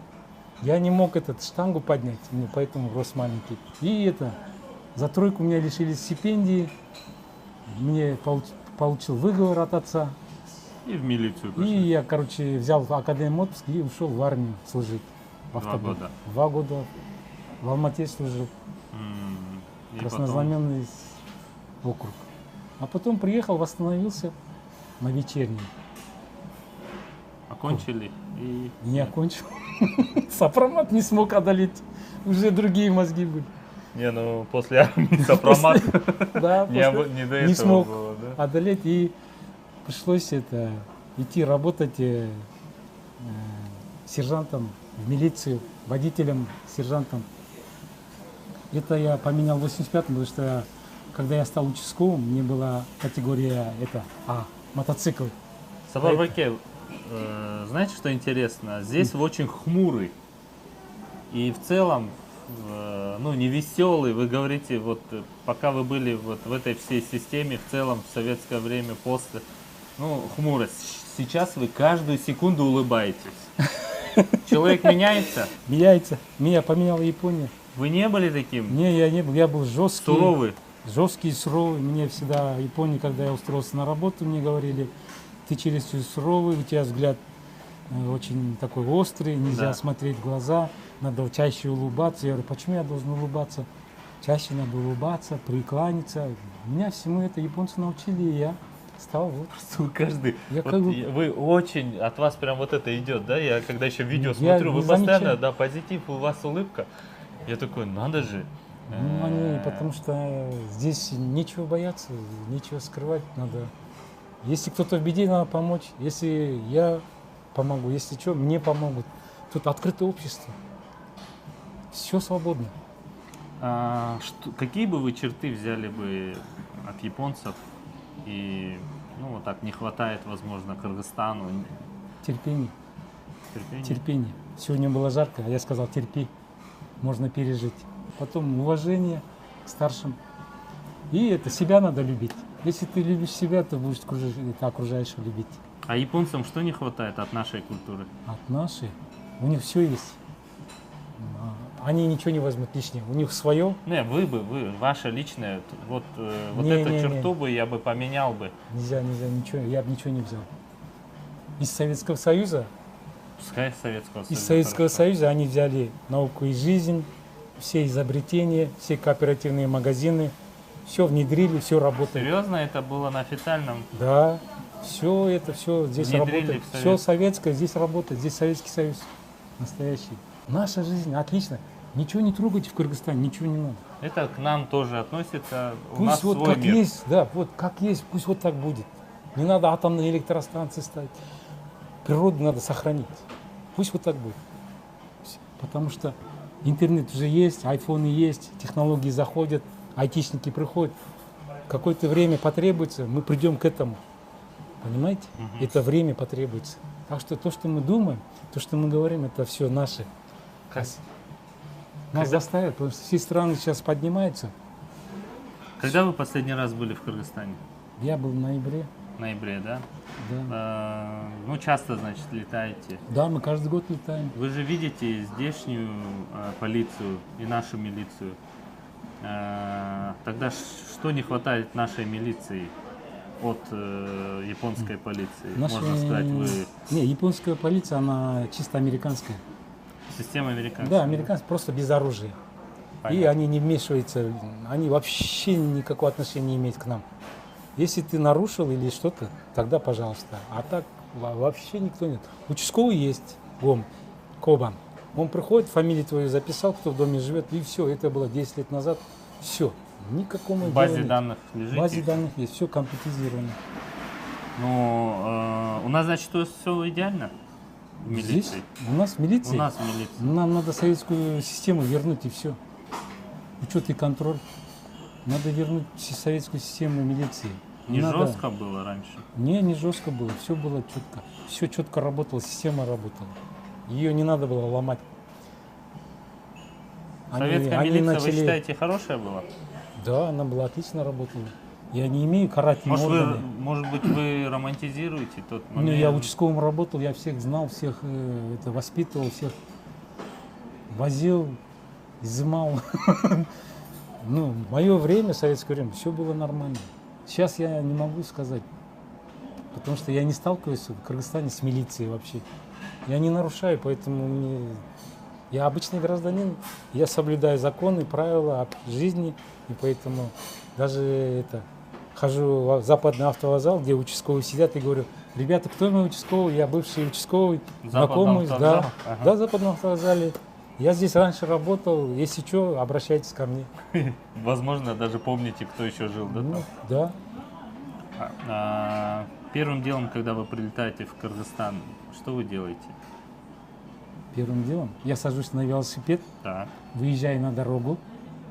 Я не мог штангу поднять, поэтому рост маленький. И за тройку меня лишили стипендии. Мне получил выговор от отца. И в милицию И пошли. я, взял академию отпуск и ушел в армию служить. В 2 автобус. года. 2 года в Алмате служил. И Краснознаменный округ. А потом приехал, восстановился на вечерний. окончили. И Не окончил. Сопромат не смог одолеть. Уже другие мозги были. не, ну после армии сопромат Да, не до этого не смог было, да? одолеть. И пришлось идти работать сержантом в милицию, водителем, сержантом. Это я поменял в 85-м, потому что когда я стал участковым, мне была категория мотоцикл. Сапарбаке, знаете, что интересно? Здесь вы очень хмурый. И в целом, не веселый. Вы говорите, пока вы были в этой всей системе, в целом, в советское время, после, хмурость. Сейчас вы каждую секунду улыбаетесь. Человек меняется? Меняется. Меня поменяла Япония. Вы не были таким? Не, я не был. Я был жесткий. Суровый? Жесткий, суровый. Мне всегда Япония, когда я устроился на работу, мне говорили, ты чересчур суровый, у тебя взгляд очень такой острый, нельзя Да. смотреть в глаза, надо чаще улыбаться. Я говорю, почему я должен улыбаться? Чаще надо улыбаться, прикланяться. Меня всему это японцы научили, и я стал Каждый. Я Вот как бы- вы очень, от вас прям это идет, да? Я когда еще видео Я смотрю, не вы постоянно, замечаю. да, позитив, у вас улыбка. Я такой, надо же. потому что здесь нечего бояться, нечего скрывать. Надо. Если кто-то в беде, надо помочь. Если я помогу, если что, мне помогут. Тут открытое общество. Все свободно. Какие бы вы черты взяли бы от японцев и, так не хватает, возможно, Кыргызстану? Терпение. Терпения? Терпение. Сегодня было жарко, а я сказал, терпи. Можно пережить. Потом уважение к старшим. И себя надо любить. Если ты любишь себя, то будешь окружающих любить. А японцам что не хватает от нашей культуры? От нашей. У них все есть. Они ничего не возьмут лишнего. У них свое. Не, вы, ваше личное, Не, эту не, черту бы я бы поменял бы. Нельзя, ничего. Я бы ничего не взял. Из Советского Союза, Пускай Советского Союза. из Советского хорошо. Союза они взяли науку и жизнь, все изобретения, все кооперативные магазины, все внедрили, все работает. Серьезно, это было на официальном? Да, все здесь Внедрили работает. в Совет. Все советское здесь работает. Здесь Советский Союз настоящий. Наша жизнь отлично. Ничего не трогайте в Кыргызстане, ничего не надо. Это к нам тоже относится. У нас Пусть вот свой как мир. есть, да, вот как есть, пусть вот так будет. Не надо атомные электростанции ставить. Природу надо сохранить. Пусть вот так будет. Потому что интернет уже есть, айфоны есть, технологии заходят, айтишники приходят. Какое-то время потребуется, мы придем к этому. Понимаете? Это время потребуется. Так что то, что мы думаем, то, что мы говорим, это все наше. Нас заставят, потому что все страны сейчас поднимаются. Когда вы последний раз были в Кыргызстане? Я был в ноябре. В ноябре, да? Да. Часто, значит, летаете. Да, мы каждый год летаем. Вы же видите здешнюю полицию и нашу милицию. Тогда что не хватает нашей милиции? от японской полиции? Наши- Можно сказать, вы Не, японская полиция, она чисто американская. система американская? Да, американцы просто без оружия. И Понятно. они не вмешиваются, они вообще никакого отношения не имеют к нам. Если ты нарушил или что-то, тогда пожалуйста. А так вообще никто нет. Участковый есть, Кобан. Он приходит, фамилию твою записал, кто в доме живет, и все. Это было 10 лет назад. Все. Никакому В базе дела нет. данных В лежите? базе данных есть, все компьютеризировано. Ну, у нас, значит, все идеально в Здесь милиции? у нас милиция. У нас в милиции. Нам надо советскую систему вернуть и все. Учет и контроль. Надо вернуть советскую систему милиции. Не Надо- жестко было раньше? Не жестко было, все было четко. Все четко работало, система работала. Ее не надо было ломать. Советская они милиция, вы начали- считаете, хорошая была? Да, она была отлично работала. Я не имею карательные органы. Может быть, вы романтизируете тот Ну, момент? я участковым работал, я всех знал, всех это, воспитывал, всех возил, изымал. Ну, в мое время, советское время, все было нормально. Сейчас я не могу сказать, потому что я не сталкиваюсь в Кыргызстане с милицией вообще. Я не нарушаю, поэтому я обычный гражданин, я соблюдаю законы, правила жизни, и поэтому даже хожу в западный автовокзал, где участковые сидят, и говорю: ребята, кто мой участковый? Я бывший участковый, знакомый, Западном да, автовокзале? Ага. да, в западном автовокзале. Я здесь раньше работал, если что, обращайтесь ко мне. Возможно, даже помните, кто еще жил, да? Ну, там? да. Первым делом, когда вы прилетаете в Кыргызстан, что вы делаете? Первым делом я сажусь на велосипед, Так. выезжаю на дорогу,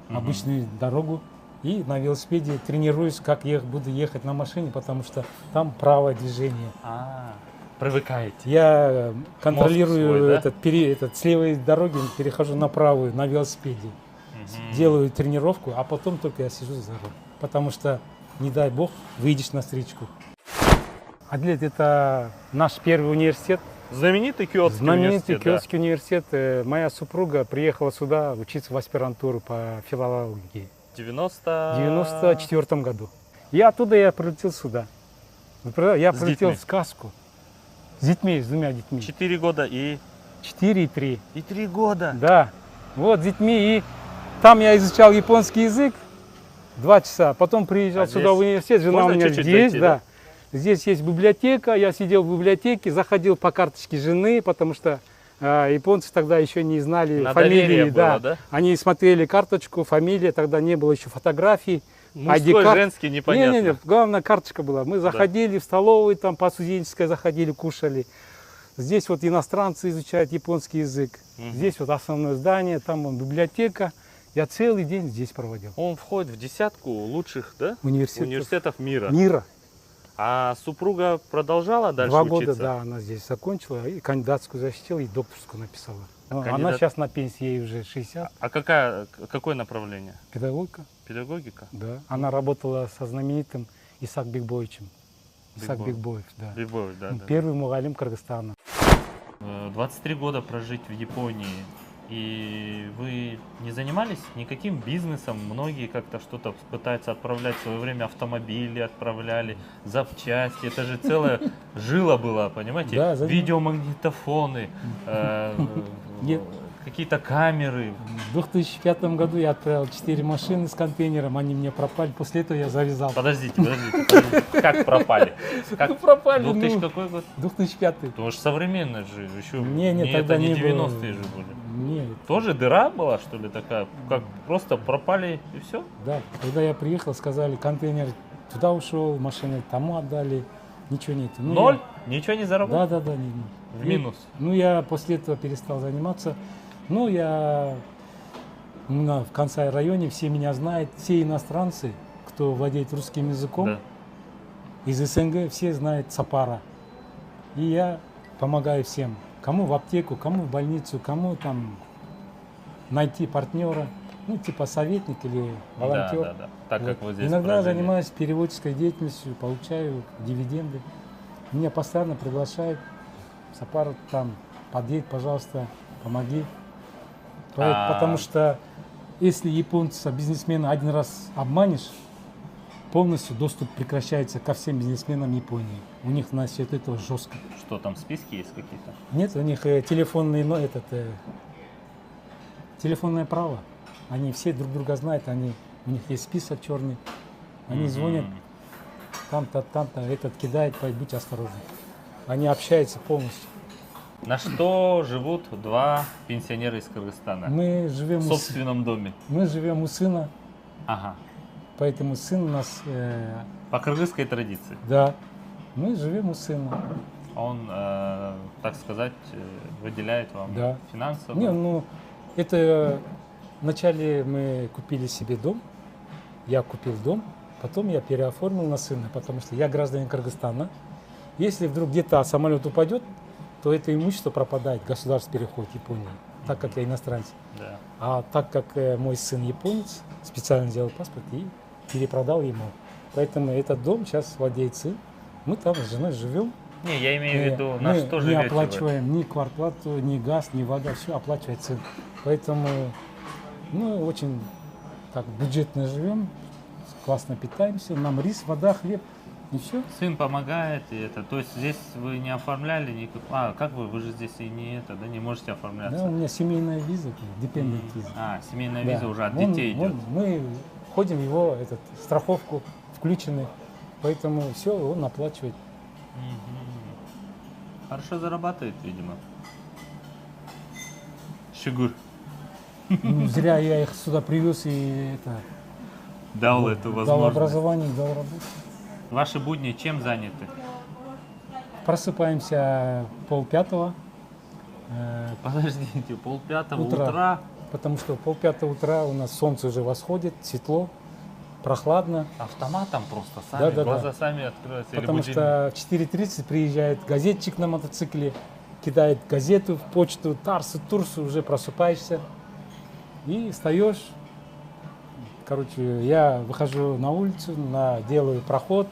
обычную дорогу, и на велосипеде тренируюсь, как я буду ехать на машине, потому что там правое движение. Привыкаете. Я контролирую свой, да? с левой дороги, перехожу на правую на велосипеде. Делаю тренировку, а потом только я сижу за рулем. Потому что, не дай бог, выйдешь на встречку. Адлет — это наш первый университет. Знаменитый Киотский Знаменитый университет, Киотский университет. Моя супруга приехала сюда учиться в аспирантуру по филологии да. в 1994 году. И оттуда я прилетел сюда. Я С прилетел детьми? в сказку. С детьми, с двумя детьми. 4 года и... 4 и 3. И 3 года. Да, вот с детьми. И там я изучал японский язык 2 часа. Потом приезжал А сюда здесь в университет. Жена можно у меня чуть-чуть здесь, зайти, да. Здесь есть библиотека. Я сидел в библиотеке, заходил по карточке жены, потому что японцы тогда еще не знали На фамилии. доверие было, да? Они смотрели карточку, фамилия, тогда не было еще фотографий. Мужской, ID-карт. женский, непонятно. Не, главное, карточка была. Мы заходили в столовую, там по студенческой заходили, кушали. Здесь вот иностранцы изучают японский язык. Здесь вот основное здание, там вон библиотека. Я целый день здесь проводил. Он входит в десятку лучших, да? Университетов мира. мира. А супруга продолжала дальше 2 учиться? года, да, она здесь закончила, и кандидатскую защитила, и докторскую написала. Она кандидат- сейчас на пенсии, ей уже 60, А какое направление? педагогика. Педагогика? Да. Она работала со знаменитым Исаак Бекбоевичем. Исаак Бекбоев. Бекбоев, да. Бибоев, да, да. Первый мугалим Кыргызстана. 23 года прожить в Японии, и вы не занимались никаким бизнесом? Многие как-то что-то пытаются отправлять, в свое время автомобили отправляли, запчасти. Это же целая жила была, понимаете? Да, занимаюсь. Видеомагнитофоны, Нет. какие-то камеры. В 2005 году я отправил 4 машины с контейнером, они мне пропали. После этого я завязал. Подождите. Как пропали? Как пропали, 2000 ну. какой год? 2005. Потому что современные же еще Не, тогда это не не было. 90-е же были. Нет, Тоже дыра была, что ли, такая? Как просто пропали и все? да. Когда я приехал, сказали, контейнер туда ушел, машины тому отдали, ничего нет. Ну, Ноль? Ничего не заработал? Да. В минус. Ну, я после этого перестал заниматься. Ну, в конце районе все меня знают, все иностранцы, кто владеет русским языком, Да. из СНГ, все знают Сапара. И я помогаю всем. Кому в аптеку, кому в больницу, кому там найти партнера, ну, типа советник или волонтер. Да. Так как Вот. вы здесь Иногда прожили. занимаюсь переводческой деятельностью, получаю дивиденды. Меня постоянно приглашают. Сапар, там, подъедь, пожалуйста, помоги. Потому что если японца, бизнесмена один раз обманешь, полностью доступ прекращается ко всем бизнесменам Японии. У них на все это жестко. Что там, списки есть какие-то? Нет, у них телефонное право. Они все друг друга знают, у них есть список черный. Они звонят, там-то, этот кидает, будь осторожен. Они общаются полностью. На что живут два пенсионера из Кыргызстана? Мы В живем, собственном доме. мы живем у сына, Ага. поэтому сын у нас, По кыргызской традиции. да, мы живем у сына. Он, так сказать, выделяет вам Да. финансово. Не, ну, это вначале мы купили себе дом, я купил дом, потом я переоформил на сына, потому что я гражданин Кыргызстана. Если вдруг где-то самолет упадет, то это имущество пропадает, государство переходит в Японию, так как я иностранец. Да. А так как мой сын японец, специально сделал паспорт и перепродал ему. Поэтому этот дом сейчас владеет сын. Мы там с женой живем. Не, я имею в виду, на Мы что не живете вы? оплачиваем ни квартплату, ни газ, ни вода, все оплачивает сын. Поэтому мы очень так бюджетно живем, классно питаемся, нам рис, вода, хлеб и все. Сын помогает, и это. То есть здесь вы не оформляли никак. А, как вы же здесь и не не можете оформляться. Да, у меня семейная виза, dependent виза. А, семейная Да. виза уже от Вон- детей вон идет. мы ходим, его страховку включены, поэтому все, он оплачивает. Хорошо зарабатывает, видимо. Шугур. Ну, зря я их сюда привез и Дал эту дал возможность. образование, дал работу. Ваши будни чем заняты? Просыпаемся 4:30, Подождите, 4:30 Утро. утра. потому что 4:30 утра у нас солнце уже восходит, светло, прохладно. Автоматом просто сами, Да-да-да. глаза сами открываются. Или Потому будильник? что в 4:30 приезжает газетчик на мотоцикле, кидает газету в почту, тарсу-турсу, уже просыпаешься и встаешь. Короче, я выхожу на улицу, делаю проход,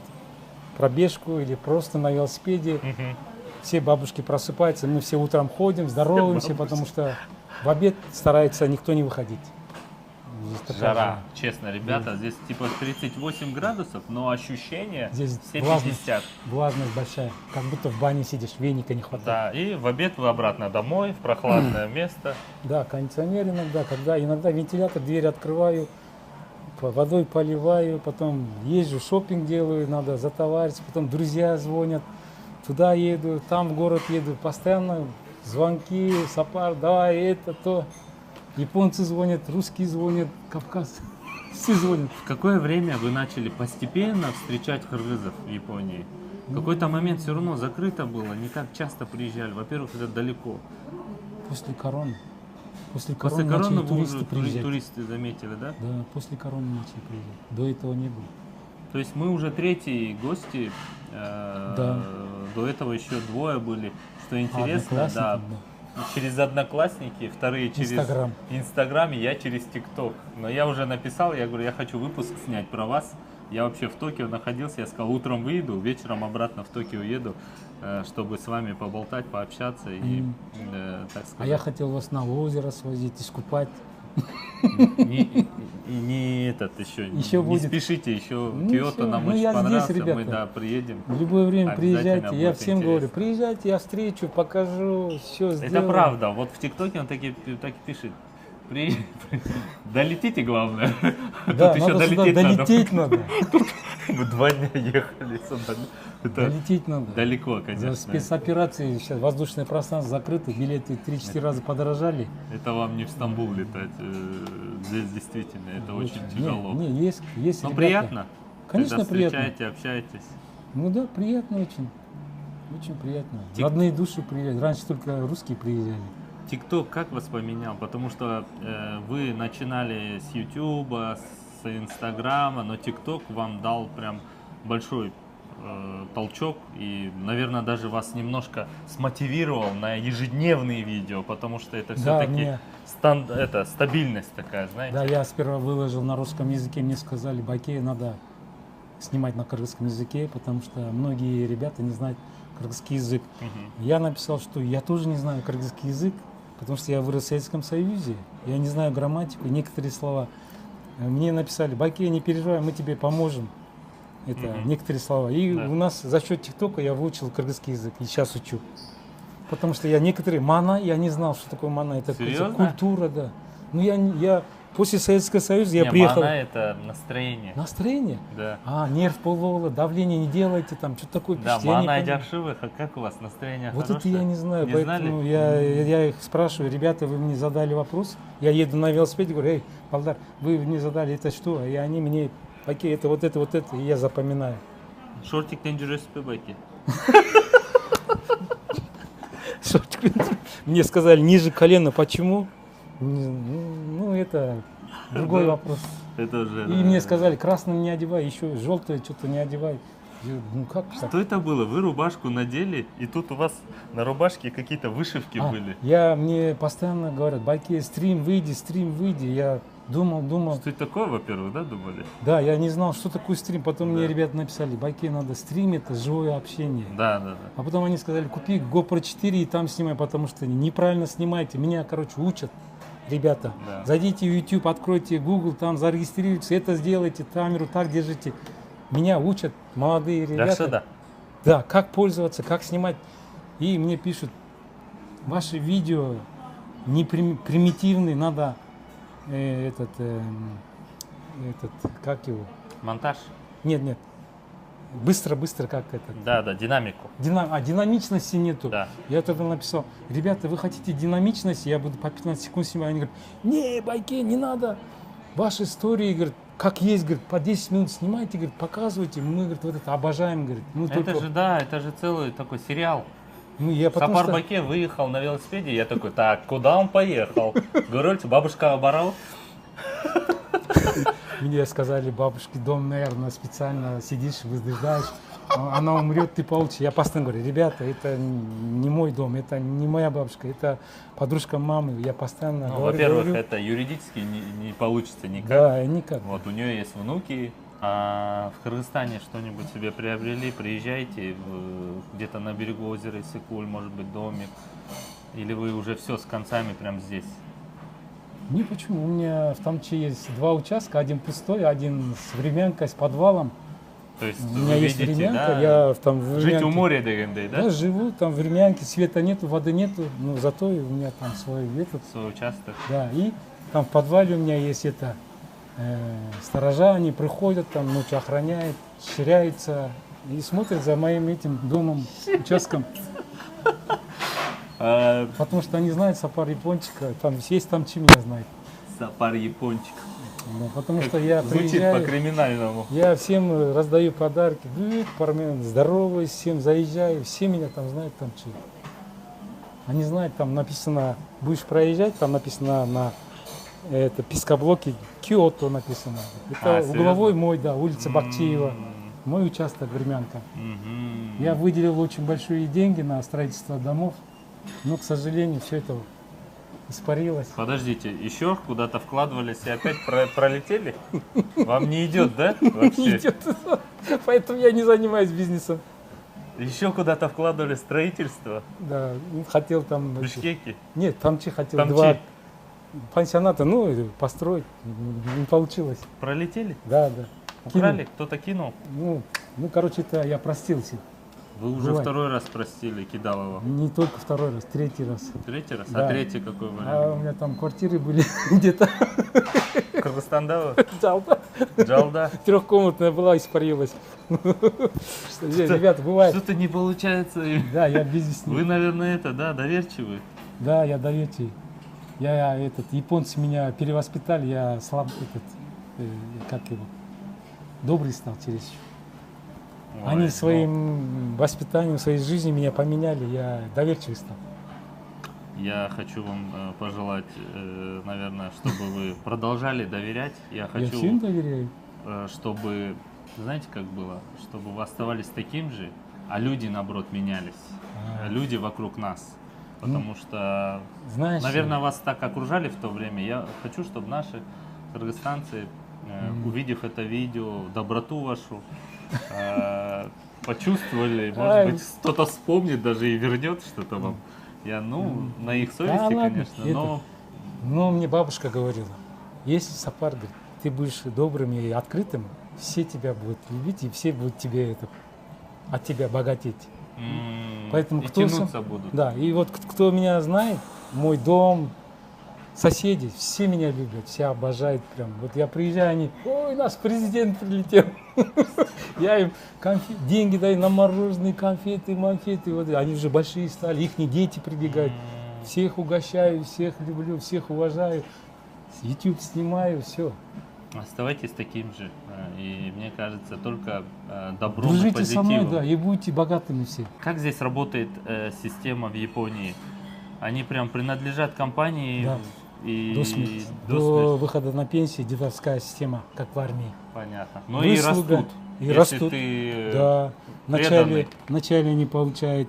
пробежку или просто на велосипеде. Мгм. Все бабушки просыпаются, мы все утром ходим, здороваемся, бабушки. потому что в обед старается никто не выходить. Здесь такая Жара, честно, ребята, здесь типа 38 градусов, но ощущение Здесь все влажность. 50. влажность большая, как будто в бане сидишь, веника не хватает. Да, и в обед вы обратно домой, в прохладное место. Да, кондиционер иногда, иногда вентилятор, дверь открываю, водой поливаю, потом езжу, шопинг делаю, надо затовариться, потом друзья звонят, туда еду, там в город еду, постоянно звонки, сапар, давай это, то. Японцы звонят, русские звонят, Кавказ, все звонят. В какое время вы начали постепенно встречать кыргызов в Японии? В какой-то момент все равно закрыто было, не так часто приезжали. Во-первых, это далеко. После короны. После После короны короны начали вы туристы уже приезжать. туристы заметили, да? Да, после короны начали приезжать. До этого не было. То есть мы уже третьи гости. Да. До этого еще двое были. Что интересно, Одноклассники, да. Через Одноклассники, вторые через Инстаграм. Инстаграм, и я через ТикТок. Но я уже написал, я говорю, я хочу выпуск снять про вас. Я вообще в Токио находился, я сказал, утром выйду, вечером обратно в Токио еду, чтобы с вами поболтать, пообщаться и, так А сказать. я хотел вас на озеро свозить, искупать. Не этот еще, Еще не будет. спешите, еще Ну, Киото всё. нам Ну, очень я здесь, понравился, ребята. мы да, приедем. В любое время Обязательно приезжайте. Я будет всем говорю, интересно. приезжайте, я встречу, покажу, все сделаю. Это правда, вот в ТикТоке он так и пишет. Долетите, главное. Да, Тут еще надо сюда долететь надо. Мы 2 дня ехали сюда. Это Долететь надо. далеко, За конечно. спецоперации сейчас воздушное пространство закрыто, билеты 3-4 раза подорожали. Это вам не в Стамбул летать. Здесь действительно это очень тяжело. Не, есть Но ребята. приятно. Конечно, Когда приятно. встречаете, общаетесь. Ну да, приятно очень. Очень приятно. Тик- Родные души приезжают. Раньше только русские приезжали. ТикТок как вас поменял? Потому что вы начинали с Ютуба, с Инстаграма, но ТикТок вам дал прям большой толчок и, наверное, даже вас немножко смотивировал на ежедневные видео, потому что это Да, все-таки мне- стабильность такая, знаете? Да, я сперва выложил на русском языке, мне сказали, Баке, надо снимать на кыргызском языке, потому что многие ребята не знают кыргызский язык. Мгм. Я написал, что я тоже не знаю кыргызский язык, потому что я вырос в Советском Союзе, я не знаю грамматику, некоторые слова. Мне написали, Баке, не переживай, мы тебе поможем. это Мгм. некоторые слова. И Да. у нас за счет ТикТока я выучил кыргызский язык и сейчас учу. Потому что я некоторые мана, я не знал, что такое мана. Это Серьезно? культура, да. Ну я после Советского Союза я Не, приехал. мана это настроение. Настроение? Да. Нерв полового, давление не делайте, там что-то такое Да, пишите. Я не мана понимаю. Адяршивых, а как у вас настроение Вот хорошее? это я не знаю, Не поэтому знали? я их спрашиваю, ребята, вы мне задали вопрос, я еду на велосипеде, говорю, эй, Балдар, вы мне задали это что? И они мне, окей, это вот это, и я запоминаю. Шортиктен жүресіз бе, байке? Мне сказали, ниже колена, почему? Ну, это другой Да. вопрос. Это уже... И мне сказали, красным не одевай, еще желтое что-то не одевай. Я, ну как так? Что это было? Вы рубашку надели, и тут у вас на рубашке какие-то вышивки были. Мне постоянно говорят, Байке, стрим выйди. Я думал. Что это такое, во-первых, да, думали? Да, я не знал, что такое стрим. Потом Да. мне ребята написали, Байке, надо стрим, это живое общение. Да, да, да. А потом они сказали, купи GoPro 4 и там снимай, потому что неправильно снимаете. Меня, учат ребята. Да. Зайдите в YouTube, откройте Google, там зарегистрируйтесь, это сделайте, камеру так держите. Меня учат молодые ребята. Жақсы да. Да, как пользоваться, как снимать. И мне пишут, ваши видео не примитивные, надо как его? Монтаж? Нет. Быстро, как это? Да, да, динамику. Динамичности нету. Да. Я тогда написал, ребята, вы хотите динамичность, я буду по 15 секунд снимать. Они говорят, не, Байке, не надо. Ваши истории, говорят, как есть, говорит, по 10 минут снимайте, говорит, показывайте. Мы, говорит, вот это обожаем, говорит. Ну, Это же целый такой сериал. я потому Сапар что... Байке выехал на велосипеде, я такой, так, куда он поехал? Говорю, бабушка оборал. Мне сказали, бабушки дом, наверное, специально сидишь, выжидаешь, она умрет, ты получишь. Я постоянно говорю, ребята, это не мой дом, это не моя бабушка, это подружка мамы. Я постоянно Ну, говорю. во-первых, это юридически не получится никак. Да, никак. Вот у нее есть внуки. А в Кыргызстане что-нибудь себе приобрели, приезжайте где-то на берегу озера Иссык-Куль, может быть, домик. Или вы уже все с концами прямо здесь? Не, почему? У меня в Тамче есть 2 участка, один пустой, один с времянкой, с подвалом. То есть У меня вы есть видите, времянка, да? я там в Жить времянке- у моря, дегенде, да? Да, живу, там в времянке, света нету, воды нету, но зато у меня там свой этот. Свой участок. Да, и там в подвале у меня есть сторожа, они приходят, там ночью охраняют, ширяются и смотрят за моим этим домом, участком. Потому что они знают Сапар Япончика, там есть там чем меня знает. Сапар Япончик. Да, потому что я Звучит приезжаю, по-криминальному. я всем раздаю подарки, пармен, здороваюсь, всем заезжаю, все меня там знают там что. Они знают, там написано, будешь проезжать, там написано на пескоблоке Киото написано. Это серьезно? угловой мой, да, улица Бакчиева, мой участок времянка. Мгм. Я выделил очень большие деньги на строительство домов, но, к сожалению, все это испарилось. Подождите, еще куда-то вкладывались и опять пролетели? Вам не идет, да? Не Вообще? идет. Поэтому я не занимаюсь бизнесом. Еще куда-то вкладывали строительство? Да, хотел там... В Бишкеке? Нет, Тамчи хотел Тамчи. 2 пансионата, построить, не получилось. Пролетели? Да. Украли? Кто-то кинул? Это я простился. Вы уже Бывает. 2-й раз простили Кидалова. Не только 2-й раз, 3-й раз. 3-й раз? Да. А 3-й какой А у вариант? меня там квартиры были где-то. Кыргызстанда? Жалко. Джалда? 3-комнатная была, испарилась. Ребята, бывает. Что-то не получается. Да, я бизнес. Вы, наверное, доверчивы. Да, я доверчивый. Японцы меня перевоспитали, я добрый стал через. Ой, Они своим воспитанием, своей жизнью меня поменяли, я доверчивый стал. Я хочу вам пожелать, наверное, чтобы вы продолжали доверять. Я Я всем хочу, доверяю. чтобы, знаете, как было, чтобы вы оставались таким же, а люди, наоборот, менялись. Люди вокруг нас. Потому что, Знаешь, наверное, вас так окружали в то время. Я хочу, чтобы наши кыргызстанцы, увидев это видео, доброту вашу, почувствовали, может быть, кто-то вспомнит даже и вернет что-то вам. Я, на их совести, ладно, конечно, но... Но мне бабушка говорила, если, Сапар, говорит, ты будешь добрым и открытым, все тебя будут любить, и все будут тебе от тебя богатеть. Поэтому И кто тянуться будут. Да, и вот кто меня знает, мой дом, соседи, все меня любят, все обожают прям. Вот я приезжаю, они, ой, наш президент прилетел. Я им деньги даю на мороженые, конфеты, манфеты. Вот, они уже большие стали, их дети прибегают. Всех угощаю, всех люблю, всех уважаю. YouTube снимаю, все. Оставайтесь таким же. И мне кажется, только добром и Дружите со мной, позитивом. да, и будете богатыми все. Как здесь работает система в Японии? Они прям принадлежат компании Да. и До смерти. до До смерти. выхода на пенсию дедовская система, как в армии. Понятно. Ну и Выслуга. растут. И Если растут. ты Да. преданный. Вначале они получают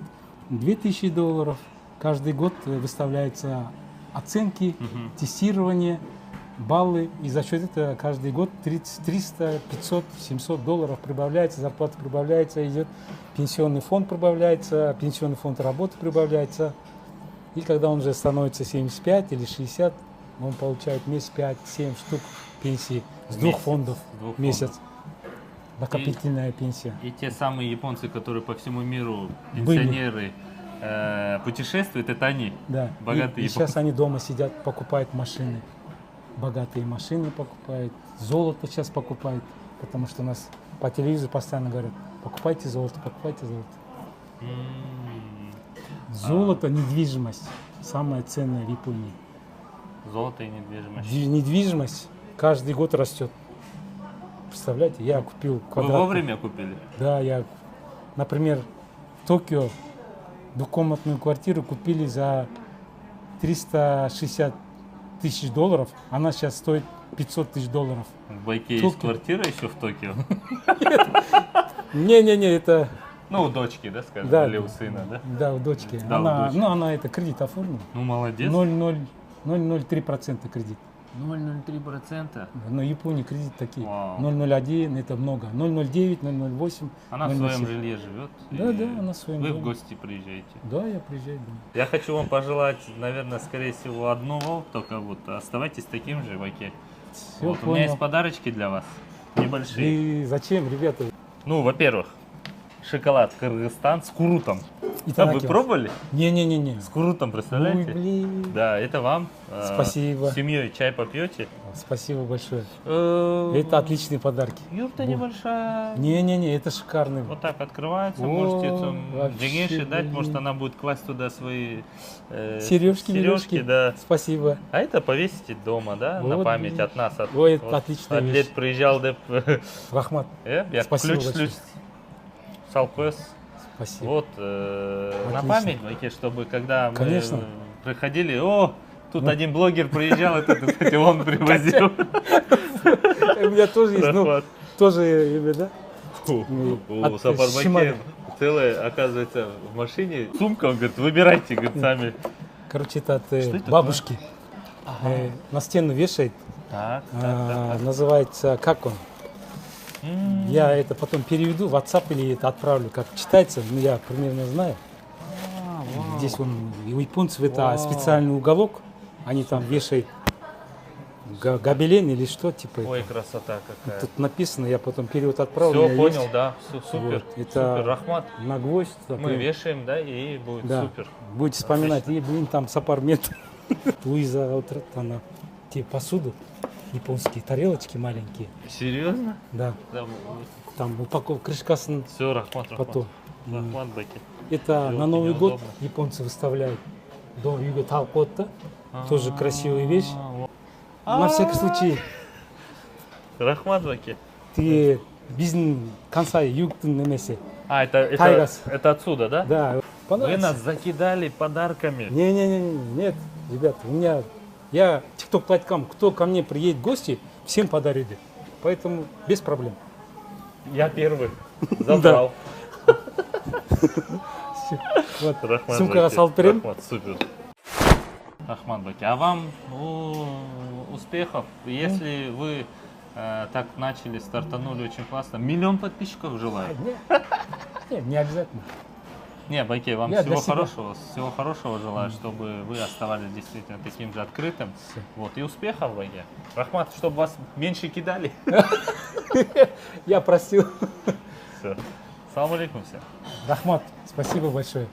$2000. Каждый год выставляются оценки, тестирование, баллы. И за счет этого каждый год 300, 500, $700 прибавляется, зарплата прибавляется, идет пенсионный фонд прибавляется, пенсионный фонд работы прибавляется. И когда он уже становится 75 или 60, он получает в месяц 5-7 штук пенсии с двух Месяц, фондов с двух в месяц. Накопительная пенсия. И те самые японцы, которые по всему миру, Были. пенсионеры, путешествуют, это они. Да. Богатые И сейчас они дома сидят, покупают машины. Богатые машины покупают, золото сейчас покупают, потому что у нас по телевизору постоянно говорят, покупайте золото, покупайте золото. Золото, недвижимость, самое ценное в Японии. Золото и недвижимость. Недвижимость каждый год растет. Представляете, я купил Вы квадрат. вовремя купили? Да, например, в Токио двухкомнатную квартиру купили за $360 тысяч. Она сейчас стоит $500 тысяч. В Байке есть Токио. квартира еще в Токио? Не-не-не, это... Ну, у дочки, да, скажем, Да. или у сына, да? Да, у дочки. Да, у дочки. Она это кредит оформила. Ну, молодец. 0,03% кредит. 0,03%. На Японии кредит такие. Вау. 0,01 это много. 0,09, 0,08. Она в 0,07. своем жилье живет. Да, и да, она в своем Вы в доме. гости приезжаете. Да, я приезжаю домой. Я хочу вам пожелать, наверное, скорее всего, одного, только вот оставайтесь таким же в Оке. Все, Вот, у меня есть подарочки для вас, небольшие. И зачем, ребята? Ну, во-первых, шоколад Кыргызстан с курутом. И А вы танаким. пробовали? Не-не-не-не. С курутом, Ой, представляете? блин. Да, это вам. Спасибо. С семьей чай попьете. Спасибо большое. Это Это отличные подарки. Юрта небольшая. Не-не-не, это шикарный. Вот так открывается, О, можете там вообще, денежки дать, блин. может она будет класть туда свои Сережки, сережки, да. Спасибо. А это повесите дома, да, на Вот, память блин. от нас. От, Ой, это вот отличная от вещь. лет приезжал, деп, Рахмат. я Спасибо ключ большое. слюсь, салкос. Спасибо. Вот, на Отлично. память, Ваке, чтобы когда мы Конечно. приходили, о, тут Ну. один блогер приезжал, это, кстати, он привозил. У меня тоже есть, ну, Рахмат. тоже имя, да? У От Сапарбаке Шимана. целая, оказывается, в машине сумка, он говорит, выбирайте, говорит, сами. Короче, это от Что это бабушки. На стену вешает. Так, Называется, как он? Я это потом переведу в WhatsApp или это отправлю, как читается, ну я примерно знаю. Здесь у японцев это специальный уголок, они там вешают гобелен или что, типа. Ой, это. красота какая. Тут написано, я потом перевод отправлю. у Все, меня понял, есть. да, супер, Вот, это супер, Рахмат. На гвоздь. Мы такой. вешаем, да, и будет Да. супер. Будете вспоминать, и, блин, там сапармент. Луиза, вот она, те посуду, японские тарелочки маленькие, Серьезно? да, там упаковка крышкасын Все, Рахмат, потом. Рахмат Баки. Это Всё, на Новый очень год удобно. японцы выставляют до Юга Талкотта, тоже красивая вещь. На всякий случай, Рахмат Баки. ты бизнес конца югтын немесе. Это отсюда, да? Да, Вы понравится. нас закидали подарками. Нет, ребята, я тикток платькам, кто ко мне приедет в гости, всем подарили. Поэтому без проблем. Я первый забрал. Вот, Рахмат сумка Баки. салып берем. Рахмат, супер. Рахмат Баки, а вам успехов. Если вы так начали, стартанули очень классно. 1 000 000 подписчиков желаю. Нет, не обязательно. Не, Байке, вам Я для себя. всего хорошего желаю, чтобы вы оставались действительно таким же открытым. Вот, и успехов в Байке. Рахмат, чтобы вас меньше кидали. Я просил. Все. Салам алейкум всем. Рахмат, спасибо большое.